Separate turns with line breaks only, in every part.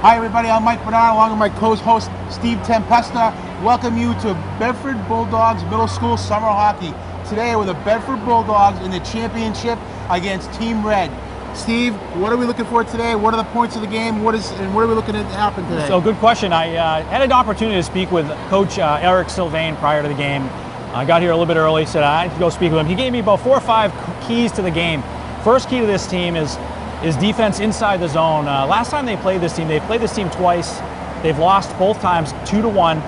Hi everybody, I'm Mike Bernard along with my co-host Steve Tempesta. Welcome you to Bedford Bulldogs Middle School Summer Hockey. Today we're the Bedford Bulldogs in the championship against Team Red. Steve, what are we looking for today? What are the points of the game? What are we looking at happen today?
So good question. I had an opportunity to speak with Coach Eric Sylvain prior to the game. I got here a little bit early, said I had to go speak with him. He gave me about 4 or 5 keys to the game. First key to this team is defense inside the zone. Last time they played this team twice. They've lost both times 2-1.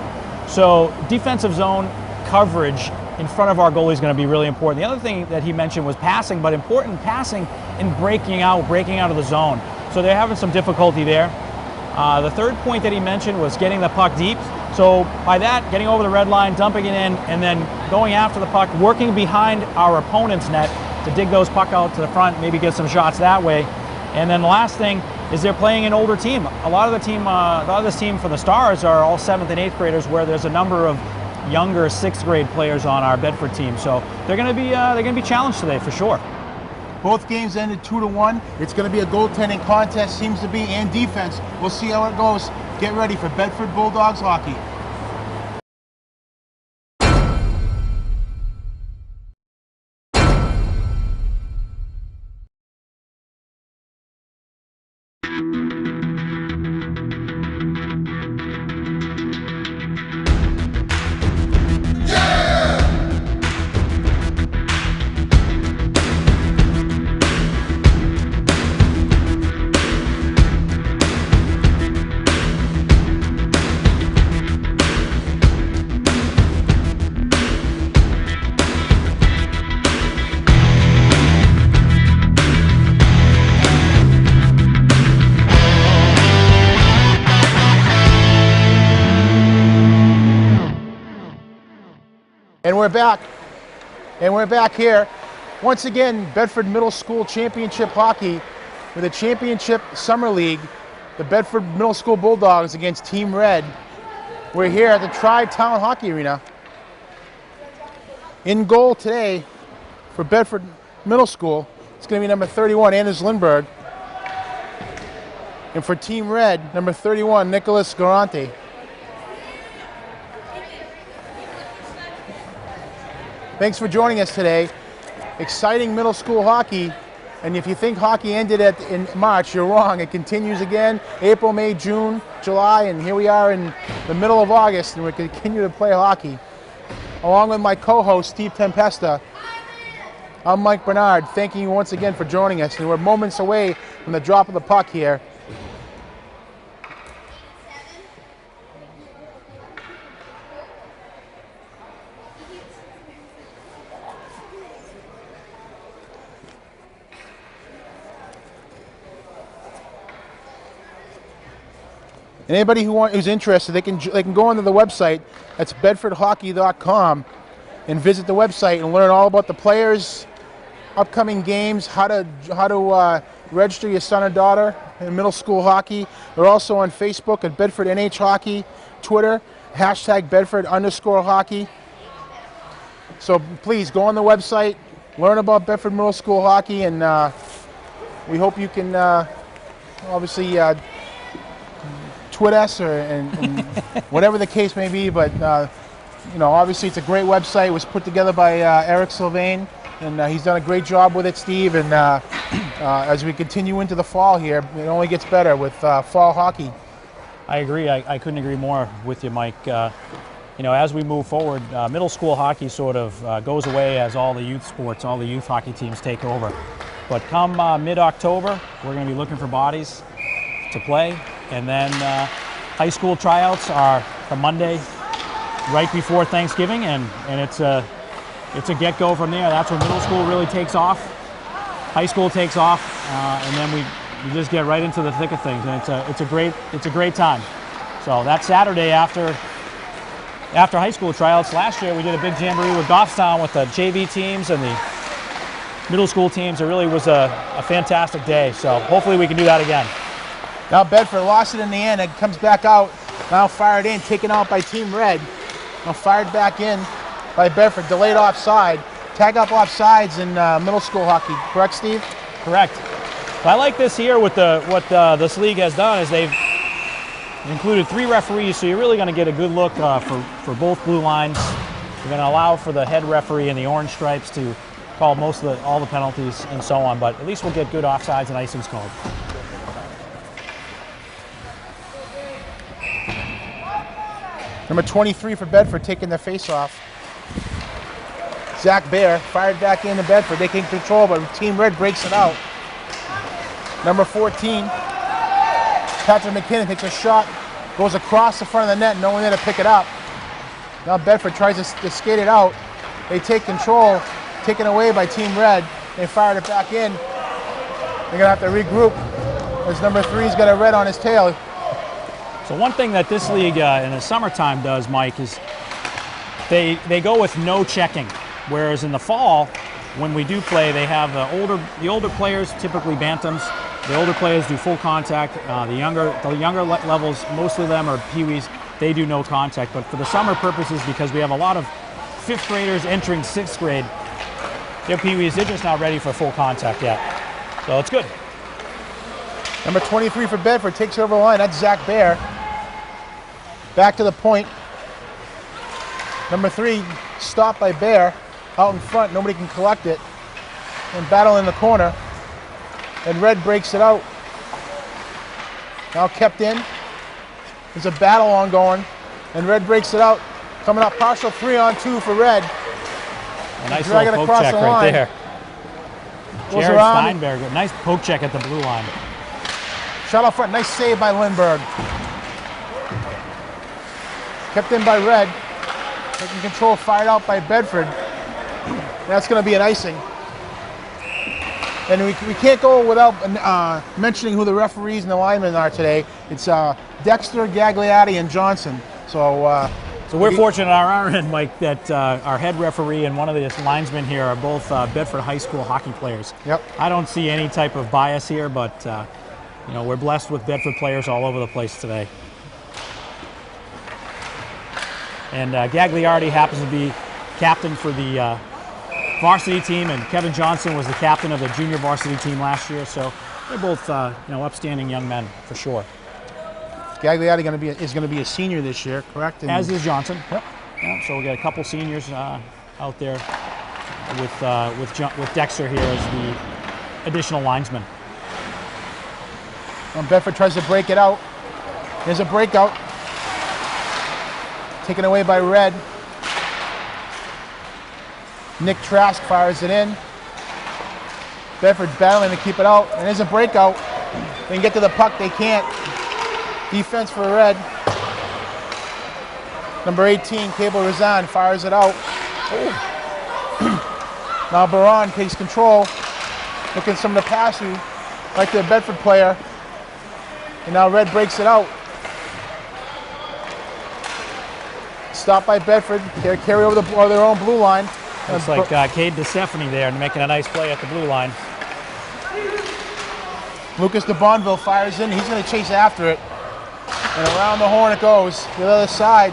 So defensive zone coverage in front of our goalie is going to be really important. The other thing that he mentioned was passing, but important passing and breaking out of the zone. So they're having some difficulty there. The third point that he mentioned was getting the puck deep. So by that, getting over the red line, dumping it in, and then going after the puck, working behind our opponent's net to dig those puck out to the front, maybe get some shots that way. And then the last thing is they're playing an older team. A lot of this team for the Stars are all 7th and 8th graders, where there's a number of younger 6th grade players on our Bedford team. So they're going to be challenged today for sure.
Both games ended 2-1. It's going to be a goaltending contest, seems to be, and defense. We'll see how it goes. Get ready for Bedford Bulldogs hockey. And we're back here. Once again, Bedford Middle School Championship Hockey with a Championship Summer League. The Bedford Middle School Bulldogs against Team Red. We're here at the Tri-Town Hockey Arena. In goal today for Bedford Middle School, it's going to be number 31, Anders Lindberg. And for Team Red, number 31, Nicholas Garante. Thanks for joining us today. Exciting middle school hockey. And if you think hockey ended in March, you're wrong. It continues again, April, May, June, July, and here we are in the middle of August, and we continue to play hockey. Along with my co-host, Steve Tempesta, I'm Mike Bernard, thanking you once again for joining us. And we're moments away from the drop of the puck here. And anybody who's interested, they can go onto the website. That's bedfordhockey.com, and visit the website and learn all about the players, upcoming games, how to register your son or daughter in middle school hockey. They're also on Facebook at Bedford NH Hockey, Twitter #Bedford_hockey. So please go on the website, learn about Bedford Middle School Hockey, and we hope you can obviously tweet us and whatever the case may be, but obviously it's a great website. It was put together by Eric Sylvain, and he's done a great job with it, Steve. And as we continue into the fall here, it only gets better with fall hockey.
I agree. I couldn't agree more with you, Mike. As we move forward, middle school hockey sort of goes away as all the youth sports, all the youth hockey teams take over. But come mid-October, we're going to be looking for bodies to play. And then high school tryouts are the Monday right before Thanksgiving, and it's a get-go from there. That's when middle school really takes off. High school takes off, and then we just get right into the thick of things, and it's a great time. So that Saturday after high school tryouts, last year we did a big jamboree with Goffstown with the JV teams and the middle school teams. It really was a fantastic day. So hopefully we can do that again.
Now Bedford lost it in the end. It comes back out. Now fired in, taken out by Team Red. Now fired back in by Bedford. Delayed offside. Tag up offsides in middle school hockey. Correct, Steve?
Correct. I like this here with what this league has done is they've It included 3 referees, so you're really going to get a good look for both blue lines. You're going to allow for the head referee and the orange stripes to call all the penalties and so on, but at least we'll get good offsides and icings called.
Number 23 for Bedford taking the face-off. Zach Bear fired back into Bedford. They can control, but Team Red breaks it out. Number 14, Patrick McKinnon takes a shot, goes across the front of the net, no one there to pick it up. Now Bedford tries to skate it out. They take control, taken away by Team Red. They fired it back in. They're gonna have to regroup as number 3's got a red on his tail.
So one thing that this league in the summertime does, Mike, is they go with no checking. Whereas in the fall, when we do play, they have the older players, typically bantams. The older players do full contact. The younger levels, most of them are peewees. They do no contact. But for the summer purposes, because we have a lot of 5th graders entering 6th grade, they're peewees. They're just not ready for full contact yet. So it's good.
Number 23 for Bedford takes it over the line. That's Zach Bear. Back to the point. Number 3 stopped by Bear out in front. Nobody can collect it. And battle in the corner. And Red breaks it out. Now kept in. There's a battle ongoing. And Red breaks it out. Coming up partial 3-on-2 for Red.
A nice little poke check right there. Jared Steinberg, nice poke check at the blue line.
Shot out front, nice save by Lindbergh. Kept in by Red. Taking control, fired out by Bedford. That's going to be an icing. And we can't go without mentioning who the referees and the linemen are today. It's Dexter, Gagliardi, and Johnson. So
we're fortunate on our end, Mike, that our head referee and one of the linesmen here are both Bedford High School hockey players.
Yep.
I don't see any type of bias here, but you know, we're blessed with Bedford players all over the place today. And Gagliardi happens to be captain for the varsity team, and Kevin Johnson was the captain of the junior varsity team last year. So they're both, you know, upstanding young men for sure.
Gagliardi is going to be a senior this year, correct? And
as is Johnson.
Yep.
Yeah, so we got a couple seniors out there with Dexter here as the additional linesman.
Bedford tries to break it out. There's a breakout. Taken away by Red. Nick Trask fires it in. Bedford's battling to keep it out. And there's a breakout. They can get to the puck, they can't. Defense for Red. Number 18, Cable Razan, fires it out. Now Baran takes control. Looking some to pass you, like the Bedford player. And now Red breaks it out. Stopped by Bedford. They carry over their own blue line.
Looks like Cade DeStephanie there making a nice play at the blue line.
Lucas de Bonneville fires in. He's going to chase after it. And around the horn it goes. The other side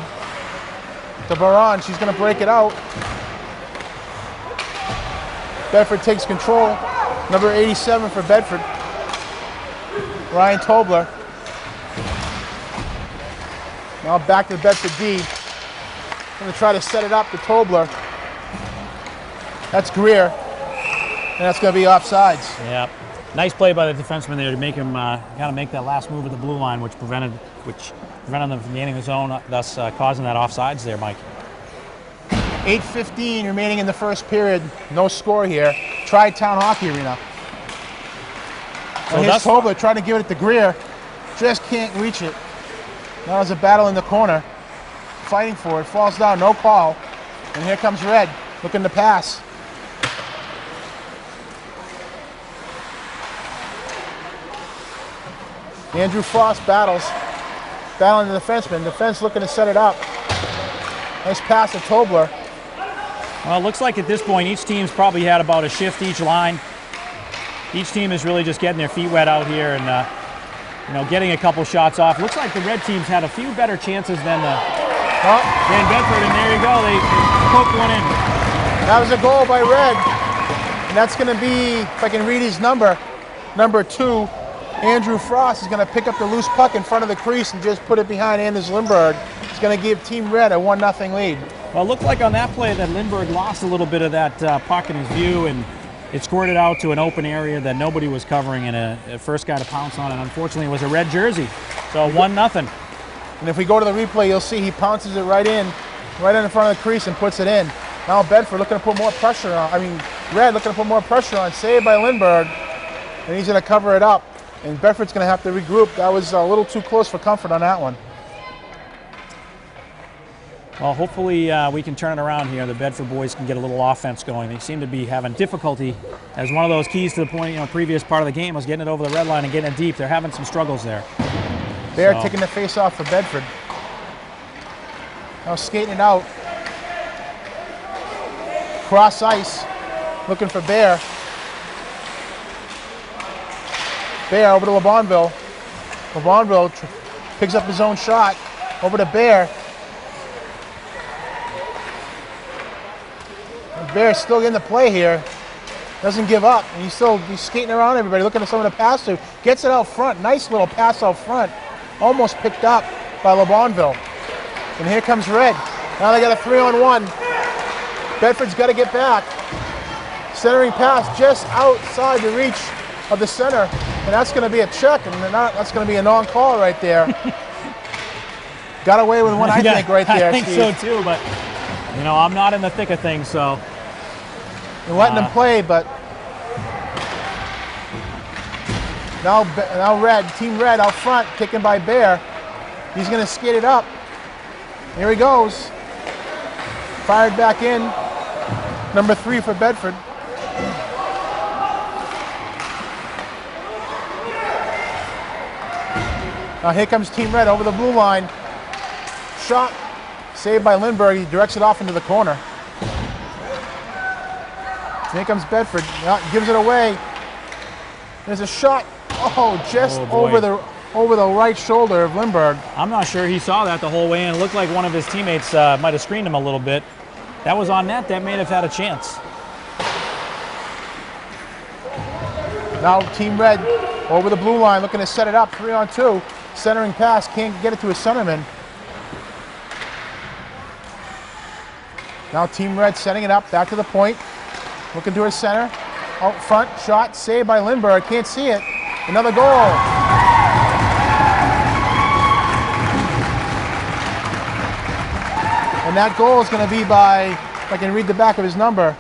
to Baran. She's going to break it out. Bedford takes control. Number 87 for Bedford, Ryan Tobler. Now back to the Bedford D. Going to try to set it up to Tobler. That's Greer. And that's going to be offsides.
Yeah. Nice play by the defenseman there to make him kind of make that last move at the blue line, which prevented them from gaining the zone, thus causing that offsides there, Mike.
8:15 remaining in the first period. No score here. Tri-Town Hockey Arena. So here's Tobler trying to give it to Greer. Just can't reach it. Now there's a battle in the corner. Fighting for it. Falls down. No call. And here comes Red looking to pass. Andrew Frost battling the defenseman. Defense looking to set it up. Nice pass to Tobler.
Well, it looks like at this point each team's probably had about a shift each line. Each team is really just getting their feet wet out here and you know, getting a couple shots off. Looks like the red team's had a few better chances than Bedford, and there you go. They poked one in.
That was a goal by Red, and that's going to be, if I can read his number 2, Andrew Frost is going to pick up the loose puck in front of the crease and just put it behind Anders Lindberg. It's going to give Team Red a 1-0 lead.
Well, it looked like on that play that Lindberg lost a little bit of that puck in his view, and it squirted out to an open area that nobody was covering, and a first guy to pounce on it, unfortunately, was a red jersey. So 1-0.
And if we go to the replay, you'll see he pounces it right in front of the crease and puts it in. Now Bedford looking to put more pressure on. Red looking to put more pressure on. Saved by Lindberg, and he's going to cover it up. And Bedford's going to have to regroup. That was a little too close for comfort on that one.
Well, hopefully we can turn it around here. The Bedford boys can get a little offense going. They seem to be having difficulty, as one of those keys to the point, previous part of the game was getting it over the red line and getting it deep. They're having some struggles there.
They're taking the face off for Bedford. Now skating it out. Cross ice, looking for Bear. Bear over to LeBonville. LeBonville picks up his own shot. Over to Bear. Bear's still getting the play here. Doesn't give up. And he's skating around everybody, looking at someone to pass to. Gets it out front. Nice little pass out front. Almost picked up by LeBonville. And here comes Red. Now they got a 3-on-1. Bedford's got to get back. Centering pass just outside the reach of the center. And that's going to be a check. And that's going to be a non-call right there. Got away with one, I think, right there,
I think
Steve.
so too, but I'm not in the thick of things, so.
You're letting them play, but now Team Red out front, taken by Bear. He's going to skate it up. Here he goes. Fired back in. Number 3 for Bedford. Now here comes Team Red over the blue line. Shot. Saved by Lindberg. He directs it off into the corner. Here comes Bedford. Gives it away. There's a shot. Oh, just over the right shoulder of Lindberg.
I'm not sure he saw that the whole way in. It looked like one of his teammates might have screened him a little bit. That was on net. That may have had a chance.
Now Team Red over the blue line, looking to set it up. 3-on-2. Centering pass. Can't get it to his centerman. Now Team Red setting it up. Back to the point. Looking to his center. Out front. Shot. Saved by Lindberg. Can't see it. Another goal. And that goal is going to be by, if I can read the back of his number.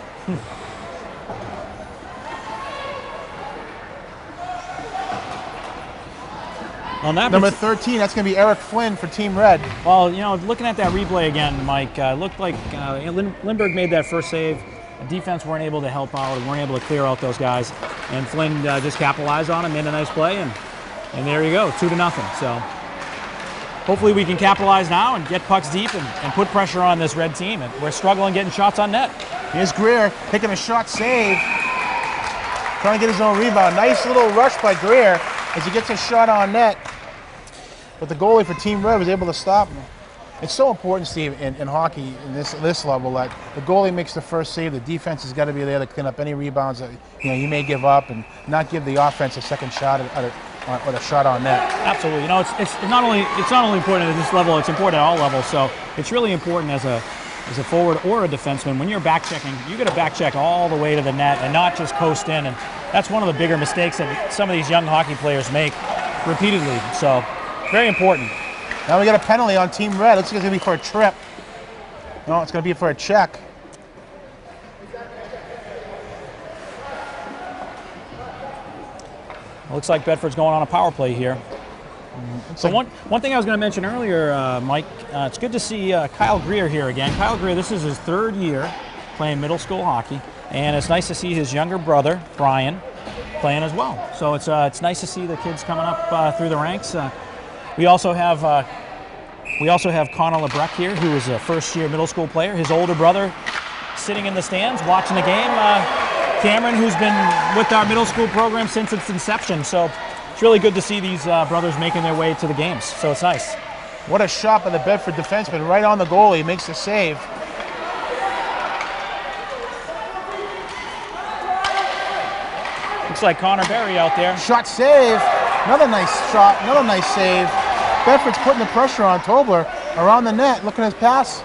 Number 13, that's going to be Eric Flynn for Team Red.
Well, looking at that replay again, Mike, looked like Lindberg made that first save. The defense weren't able to help out, weren't able to clear out those guys. And Flynn just capitalized on it, made a nice play, and there you go, 2-0. So hopefully we can capitalize now and get pucks deep and put pressure on this Red team. And we're struggling getting shots on net.
Here's Greer taking a shot save. Trying to get his own rebound. Nice little rush by Greer as he gets a shot on net. But the goalie for Team Red was able to stop him. It's so important, Steve, in hockey, in this level, that the goalie makes the first save. The defense has got to be there to clean up any rebounds that you may give up, and not give the offense a second shot at a shot on net.
Absolutely. It's not only important at this level; it's important at all levels. So it's really important as a forward or a defenseman, when you're back checking, you got to back check all the way to the net and not just coast in. And that's one of the bigger mistakes that some of these young hockey players make repeatedly. So very important.
Now we got a penalty on Team Red. Looks like it's going to be for a trip. No, it's going to be for a check.
Looks like Bedford's going on a power play here. So one thing I was going to mention earlier, Mike, it's good to see Kyle Greer here again. Kyle Greer, this is his 3rd year playing middle school hockey, and it's nice to see his younger brother, Brian, playing as well. So it's nice to see the kids coming up through the ranks. We also have Connor LeBrecq here, who is a first-year middle school player. His older brother sitting in the stands watching the game. Cameron, who's been with our middle school program since its inception. So it's really good to see these brothers making their way to the games. So it's nice.
What a shot by the Bedford defenseman right on the goalie. Makes the save.
Looks like Connor Berry out there.
Shot save. Another nice shot, another nice save. Bedford's putting the pressure on Tobler around the net, looking at his pass.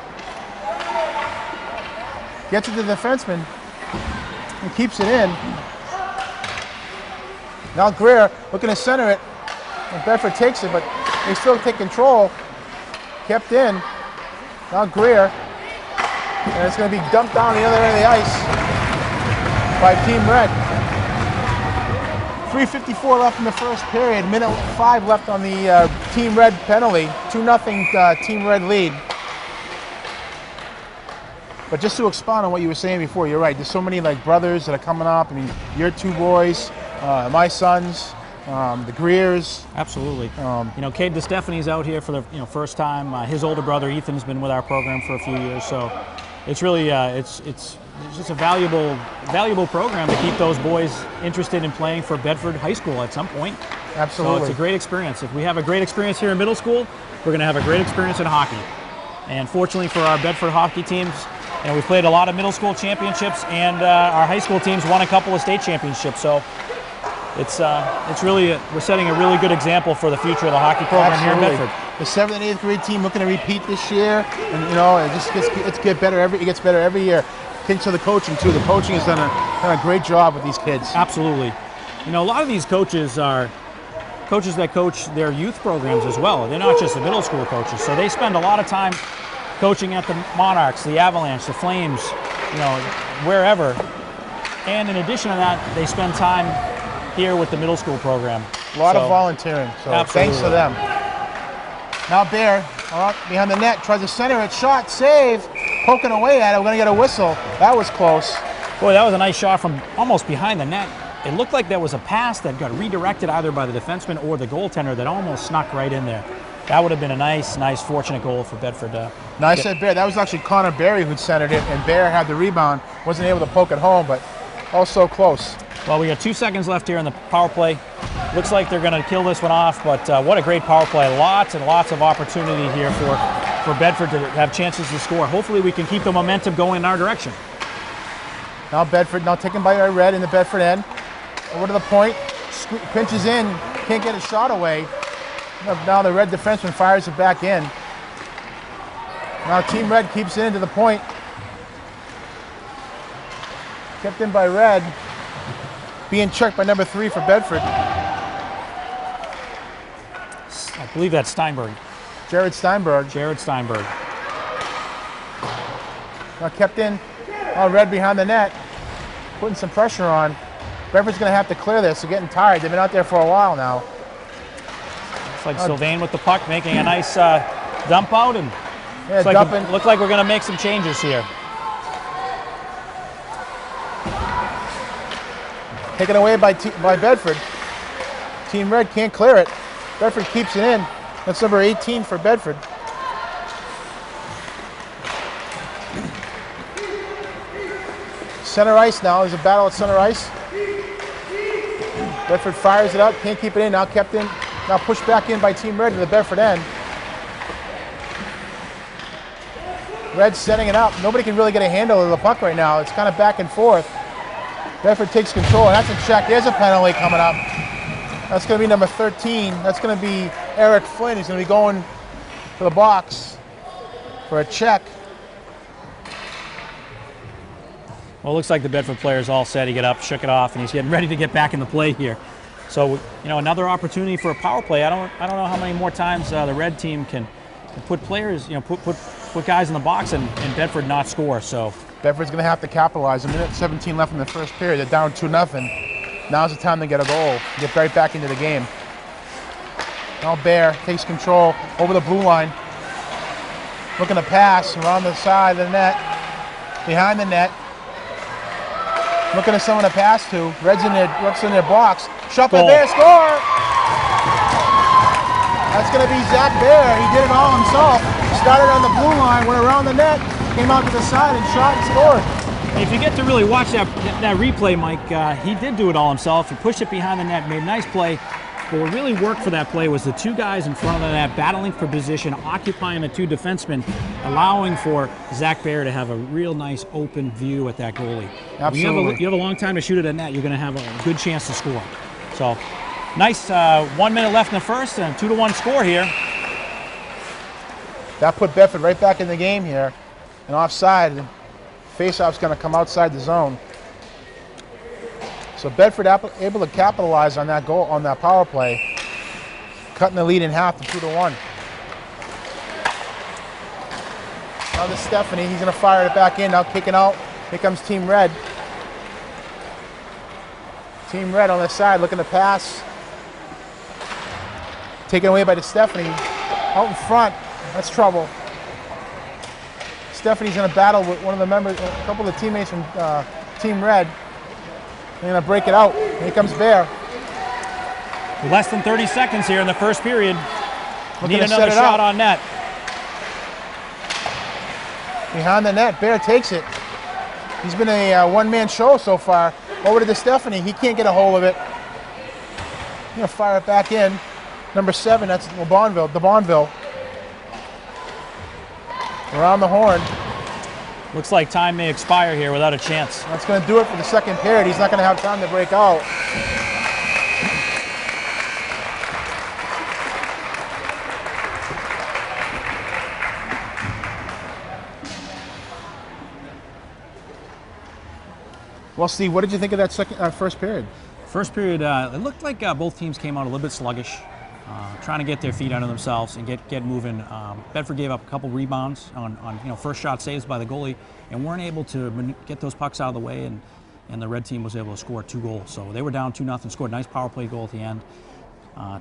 Gets it to the defenseman and keeps it in. Now Greer looking to center it, and Bedford takes it, but they still take control. Kept in. Now Greer, and it's going to be dumped down the other end of the ice by Team Red. 3:54 left in the first period, minute 5 left on the Team Red penalty. 2-0 Team Red lead. But just to expound on what you were saying before, you're right. There's so many like brothers that are coming up. I mean, your 2 boys, my sons, the Greers.
Absolutely. You know, Cade DeStefani's out here for the first time. His older brother Ethan's been with our program for a few years, so it's really it's just a valuable program to keep those boys interested in playing for Bedford High School at some point.
Absolutely.
So it's a great experience. If we have a great experience here in middle school, we're going to have a great experience in hockey. And fortunately for our Bedford hockey teams, we've played a lot of middle school championships, and our high school teams won a couple of state championships. So it's really we're setting a really good example for the future of the hockey program here in Bedford.
The 7th and 8th grade team looking to repeat this year, and it gets better every year. Thanks to the coaching too. The coaching has done a great job with these kids.
Absolutely. You know, a lot of these coaches are coaches that coach their youth programs as well. They're not just the middle school coaches, so they spend a lot of time coaching at the Monarchs, the Avalanche, the Flames, wherever. And in addition to that, they spend time here with the middle school program.
A lot of volunteering, so
absolutely.
Thanks to them. Now Bear, behind the net, tries to center it, shot, save, poking away at it. We're going to get a whistle. That was close.
Boy, that was a nice shot from almost behind the net. It looked like there was a pass that got redirected either by the defenseman or the goaltender that almost snuck right in there. That would have been a nice, fortunate goal for Bedford.
Nice at Bear. That was actually Connor Berry who centered it, and Bear had the rebound. Wasn't able to poke it home, but also close.
Well, we got 2 seconds left here in the power play. Looks like they're going to kill this one off, but what a great power play. Lots and lots of opportunity here for Bedford to have chances to score. Hopefully we can keep the momentum going in our direction.
Now Bedford, now taken by Red in the Bedford end. Over to the point, pinches in, can't get a shot away. Now the Red defenseman fires it back in. Now Team Red keeps it into the point. Kept in by Red. Being checked by number 3 for Bedford.
I believe that's Steinberg.
Jared Steinberg. Now kept in. Red behind the net. Putting some pressure on. Bedford's going to have to clear this. They're getting tired. They've been out there for a while now.
Looks like Sylvain with the puck making a nice dump out. And looks like we're going to make some changes here.
Taken away by Bedford. Team Red can't clear it. Bedford keeps it in. That's number 18 for Bedford. Center ice now. There's a battle at center ice. Bedford fires it up. Can't keep it in. Now kept in. Now pushed back in by Team Red to the Bedford end. Red setting it up. Nobody can really get a handle of the puck right now. It's kind of back and forth. Bedford takes control, and that's a check. There's a penalty coming up. That's going to be number 13. That's going to be Eric Flynn. He's going to be going to the box for a check.
Well, it looks like the Bedford player's all set. He got up, shook it off, and he's getting ready to get back in the play here. So, another opportunity for a power play. I don't know how many more times the Red team can put players, put guys in the box and Bedford not score. So
Bedford's going to have to capitalize. A minute 17 left in the first period. They're down 2-0. Now's the time to get a goal. Get right back into the game. Now Bear takes control over the blue line. Looking to pass around the side of the net. Behind the net. Looking at someone to pass to. Red's in their box. Shot by Bear, score! That's going to be Zach Bear. He did it all himself. Started on the blue line, went around the net, came out to the side and shot and scored.
If you get to really watch that replay, Mike, he did do it all himself. He pushed it behind the net, made a nice play. But what really worked for that play was the 2 guys in front of the net battling for position, occupying the 2 defensemen, allowing for Zach Bear to have a real nice open view at that goalie.
Absolutely.
You have a long time to shoot at that net, you're going to have a good chance to score. So Nice 1 minute left in the first and 2-1 score here.
That put Bedford right back in the game here. And offside, faceoff's going to come outside the zone. So Bedford able to capitalize on that goal, on that power play, cutting the lead in half to 2-1. Now to Stephanie, he's going to fire it back in, now kicking out. Here comes Team Red. Team Red on the side looking to pass. Taken away by Stephanie. Out in front, that's trouble. Stephanie's going to battle with one of the members, a couple of the teammates from Team Red. They're going to break it out. Here comes Bear.
Less than 30 seconds here in the first period.
Looking
Need
to
another
set it
shot
up.
on net.
Behind the net, Bear takes it. He's been a one-man show so far. Over to Stephanie, he can't get a hold of it. He's going to fire it back in. Number 7, that's DeBonville. Around the horn.
Looks like time may expire here without a chance.
That's going to do it for the second period. He's not going to have time to break out. Well, Steve, what did you think of that first period?
First period, it looked like both teams came out a little bit sluggish, trying to get their feet under themselves and get moving. Bedford gave up a couple rebounds on first shot saves by the goalie, and weren't able to get those pucks out of the way, and the red team was able to score 2 goals. So they were down 2-0, scored a nice power play goal at the end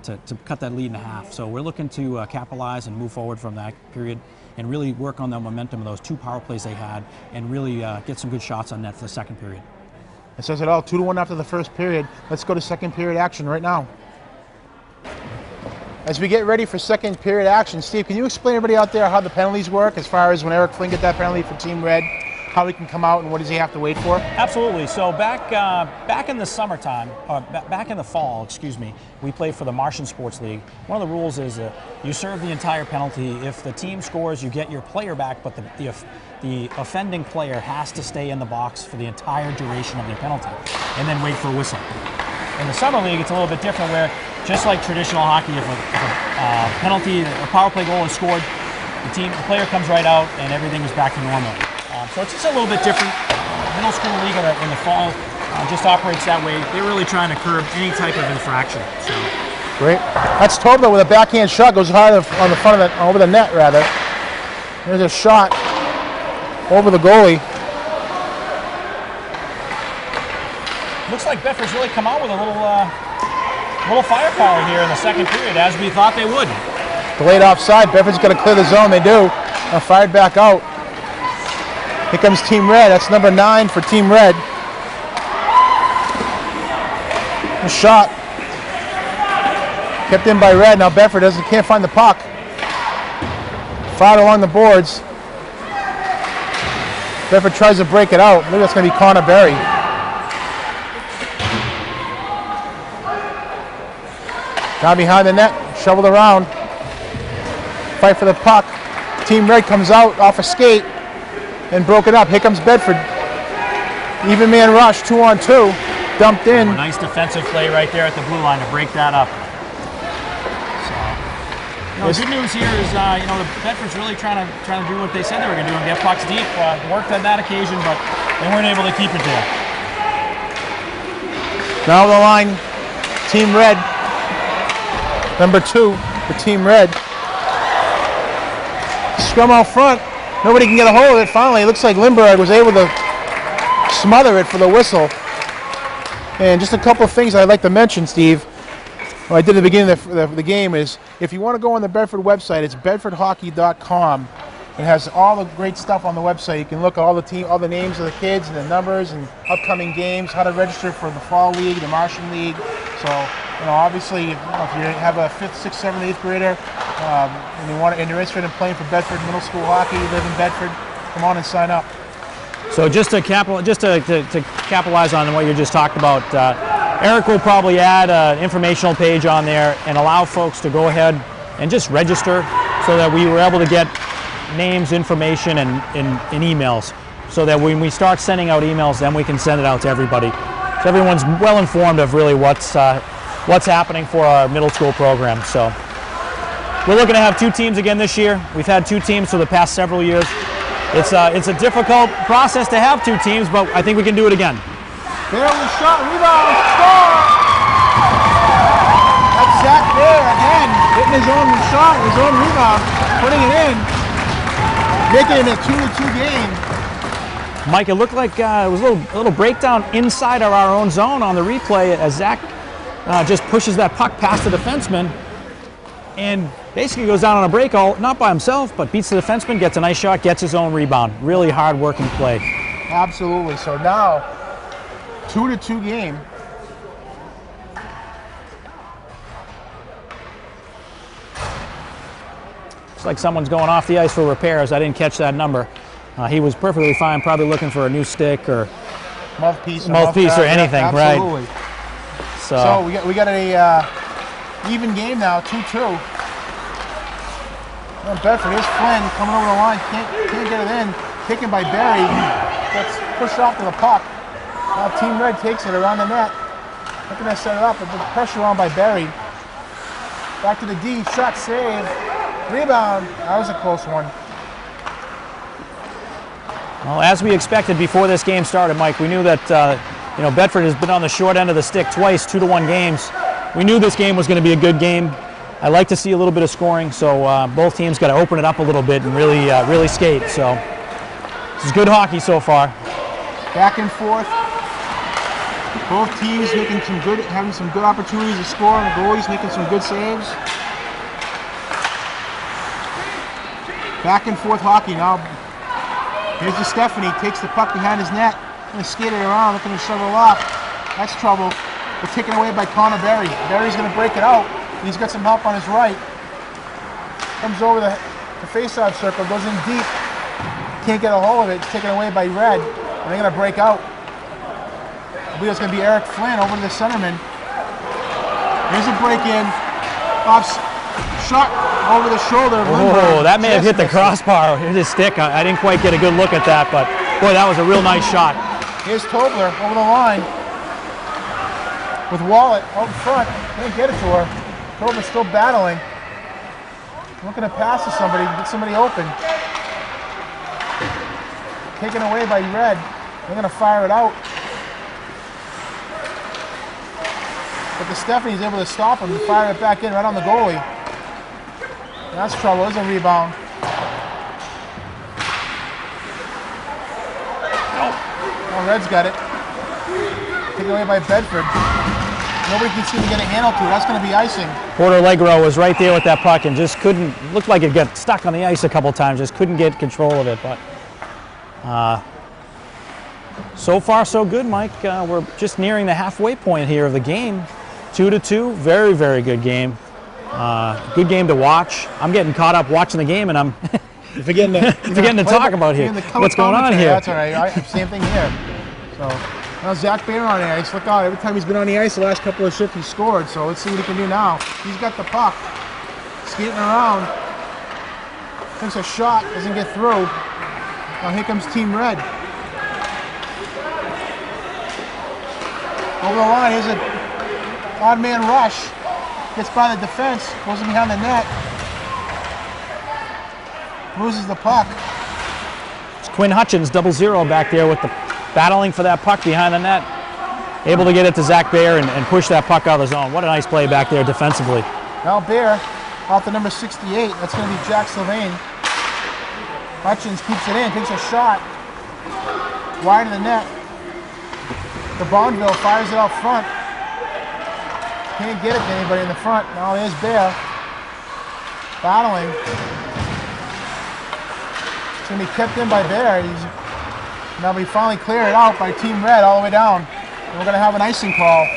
to cut that lead in half. So we're looking to capitalize and move forward from that period and really work on the momentum of those 2 power plays they had and really get some good shots on net for the second period.
It says it all, 2-1 after the first period. Let's go to second period action right now. As we get ready for second period action, Steve, can you explain to everybody out there how the penalties work as far as when Eric Flynn get that penalty for Team Red, how he can come out and what does he have to wait for?
Absolutely. So back in the summertime, or back in the fall, excuse me, we played for the Martian Sports League. One of the rules is you serve the entire penalty. If the team scores, you get your player back, but the offending player has to stay in the box for the entire duration of their penalty and then wait for a whistle. In the summer league, it's a little bit different where, just like traditional hockey, if a penalty, a power play goal is scored, the player comes right out and everything is back to normal. So it's just a little bit different. Middle school league in the fall just operates that way. They're really trying to curb any type of infraction. So.
Great. That's Tobler with a backhand shot, goes hard on the front of over the net rather. There's a shot over the goalie.
Looks like Bedford's really come out with a little firepower here in the second period, as we thought they would.
Delayed offside. Bedford's got to clear the zone. They do. Fired back out. Here comes Team Red. That's number 9 for Team Red. A shot. Kept in by Red. Now Bedford can't find the puck. Fired along the boards. Bedford tries to break it out. Maybe that's going to be Connor Berry. Down behind the net. Shoveled around. Fight for the puck. Team Red comes out off a skate and broke it up. Here comes Bedford. Even man rush, 2-on-2. Dumped in.
A nice defensive play right there at the blue line to break that up. So, the good news here is, the Bedford's really trying to do what they said they were going to do and get pucks deep. Worked on that occasion, but they weren't able to keep it there.
Now the line, Team Red. Number 2 for Team Red. Scrum out front. Nobody can get a hold of it. Finally, it looks like Lindbergh was able to smother it for the whistle. And just a couple of things I'd like to mention, Steve, what I did at the beginning of the game is, if you want to go on the Bedford website, it's bedfordhockey.com. It has all the great stuff on the website. You can look at all the names of the kids and the numbers and upcoming games, how to register for the Fall League, the Martian League. So, obviously, if you have a 5th, 6th, 7th, 8th grader and you're interested in playing for Bedford Middle School Hockey, you live in Bedford, come on and sign up.
So just to capitalize on what you just talked about, Eric will probably add an informational page on there and allow folks to go ahead and just register so that we were able to get names, information, and emails, so that when we start sending out emails, then we can send it out to everybody. So everyone's well informed of really what's what's happening for our middle school program. So we're looking to have 2 teams again this year. We've had 2 teams for the past several years. It's a difficult process to have 2 teams, but I think we can do it again.
Barely shot, rebound, score! That's Zach there again, hitting his own shot, his own rebound, putting it in, making it a 2-2 game.
Mike, it looked like it was a little breakdown inside of our own zone on the replay as Zach just pushes that puck past the defenseman and basically goes down on a break, not by himself, but beats the defenseman, gets a nice shot, gets his own rebound. Really hard-working play.
Absolutely. So now, 2-2 game.
Looks like someone's going off the ice for repairs. I didn't catch that number. He was perfectly fine, probably looking for a new stick or
mouthpiece
or anything,
absolutely.
Right?
So we got a even game now, 2-2. Well, Bedford is Flynn coming over the line, can't get it in. Taken by Barry, gets pushed off to the puck. Now Team Red takes it around the net. Looking to set it up, but the pressure on by Barry. Back to the D, shot save, rebound. That was a close one.
Well, as we expected before this game started, Mike, we knew that Bedford has been on the short end of the stick twice, 2-1 games. We knew this game was going to be a good game. I like to see a little bit of scoring, so both teams got to open it up a little bit and really skate. So this is good hockey so far.
Back and forth. Both teams having some good opportunities to score. The goalies making some good saves. Back and forth hockey now. Here's the Stephanie, takes the puck behind his net, going to skate it around, looking to shovel off. That's trouble. But taken away by Connor Berry. Berry's going to break it out. He's got some help on his right. Comes over the face-off circle, goes in deep. Can't get a hold of it. It's taken away by Red. And they're going to break out. I believe it's going to be Eric Flynn over to the centerman. Here's a break-in. Shot over the shoulder.
Oh, that may have hit the crossbar. Here's his stick. I didn't quite get a good look at that, but boy, that was a real nice shot.
Here's Tobler over the line with Wallet out in front. Can't get it to her. Tobler's still battling. Looking to pass to somebody, get somebody open. Taken away by Red. They're going to fire it out. But the Stephanie's able to stop him and fire it back in right on the goalie. That's trouble. There's a rebound. Oh, Red's got it. Taken away by Bedford. Nobody can seem to get a handle to it. That's going to be icing.
Porter Allegro was right there with that puck and just couldn't, looked like it got stuck on the ice a couple times, just couldn't get control of it. But so far so good, Mike. We're just nearing the halfway point here of the game. 2-2, very, very good game. Good game to watch. I'm getting caught up watching the game, and I'm forgetting to talk about here. What's going on here?
That's all right. Same thing here. So now Zach Baer on the ice. Look out! Every time he's been on the ice, the last couple of shifts he scored. So let's see what he can do now. He's got the puck, skating around. Takes a shot, doesn't get through. Now here comes Team Red. Over the line, here's an odd man rush. Gets by the defense, goes in behind the net. Loses the puck.
It's Quinn Hutchins, 0-0 back there with the battling for that puck behind the net. Able to get it to Zach Baer and push that puck out of the zone. What a nice play back there defensively.
Now Baer off the number 68. That's going to be Jack Sylvain. Hutchins keeps it in, takes a shot. Wide of the net. The Bondville fires it out front. Can't get it to anybody in the front. Now there's Baer. Battling. It's going to be kept in by Baer. Now we finally clear it out by Team Red all the way down. And we're going to have an icing call.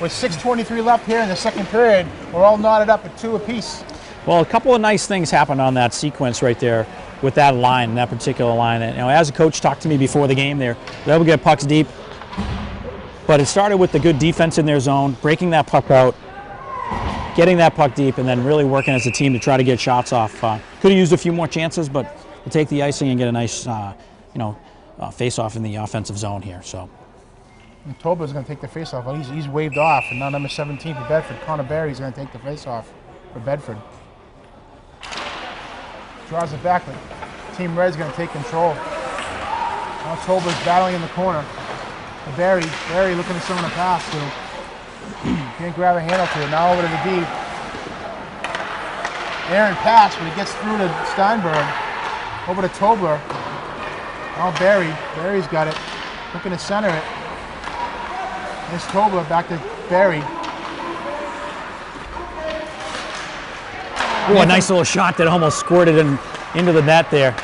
With 6:23 left here in the second period, we're all knotted up at 2 apiece.
Well, a couple of nice things happened on that sequence right there with that line, that particular line. And, as a coach talked to me before the game, they're able to get pucks deep. But it started with the good defense in their zone, breaking that puck out, getting that puck deep, and then really working as a team to try to get shots off. Could have used a few more chances, but we'll take the icing and get a nice, face-off in the offensive zone here. So
And Toba's going to take the face-off. Well, he's waved off, and now number 17 for Bedford, Connor Berry's going to take the face-off for Bedford. Draws it back, but Team Red's going to take control. Now Toba's battling in the corner. Berry looking at someone to pass to. Can't grab a handle to it. Now over to the D. Aaron pass, but he gets through to Steinberg. Over to Tobler. Now Berry's got it. Looking to center it. There's Tobler back to Berry.
Oh, a nice little shot that almost squirted into the net there.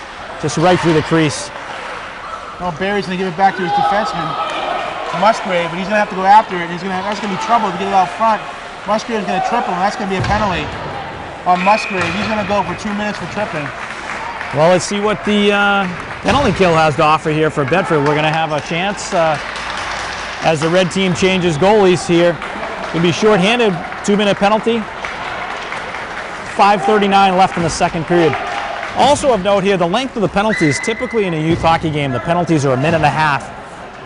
Just right through the crease.
Now Berry's going to give it back to his defenseman, Musgrave, but he's going to have to go after it. That's going to be trouble to get it out front. Musgrave's going to trip him. That's going to be a penalty on Musgrave. He's going to go for 2 minutes for tripping.
Well, let's see what the penalty kill has to offer here for Bedford. We're going to have a chance as the red team changes goalies here. Going to be shorthanded, 2-minute penalty. 5:39 left in the second period. Also of note here, the length of the penalties. Typically in a youth hockey game, the penalties are a minute and a half.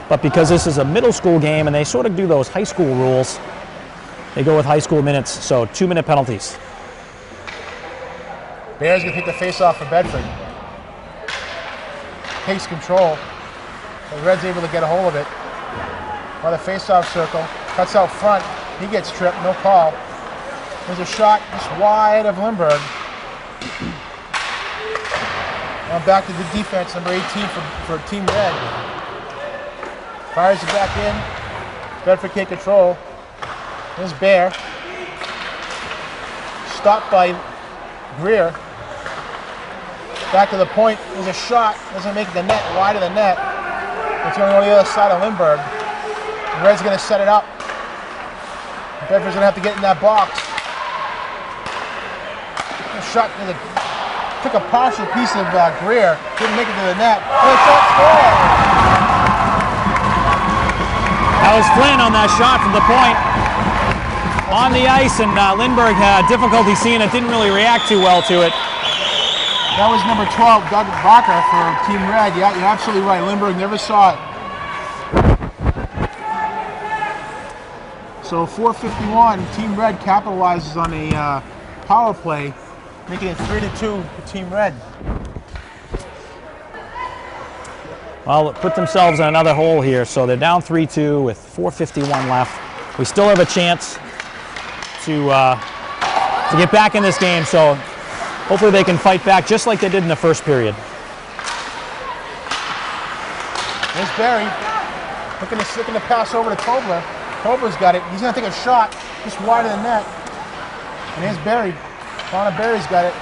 But because this is a middle school game and they sort of do those high school rules, they go with high school minutes. So 2-minute penalties.
Bears going to take the face-off for Bedford. Takes control. The Red's able to get a hold of it. By the face-off circle. Cuts out front. He gets tripped. No call. There's a shot just wide of Lindbergh. Now back to the defense, number 18 for Team Red. Fires it back in. Bedford take control. There's Bear. Stopped by Greer. Back to the point. There's a shot. Doesn't make the net. Wide of the net. It's going to go to the other side of Lindbergh. The Red's going to set it up. Bedford's going to have to get in that box. Shot took a partial piece of Greer, didn't make it to the net. And it's shot score.
That was Flynn on that shot from the point. On the ice, and Lindbergh had difficulty seeing it, didn't really react too well to it.
That was number 12, Doug Bacher for Team Red. Yeah, you're absolutely right. Lindbergh never saw it. So 4:51, Team Red capitalizes on a power play, making it 3-2 for Team Red.
Well, put themselves in another hole here, so they're down 3-2 with 4:51 left. We still have a chance to get back in this game, so hopefully they can fight back just like they did in the first period.
There's Berry, looking to pass over to Tobler. Tobler's got it. He's going to take a shot just wide of the net. And there's Berry. Connor Berry's got it.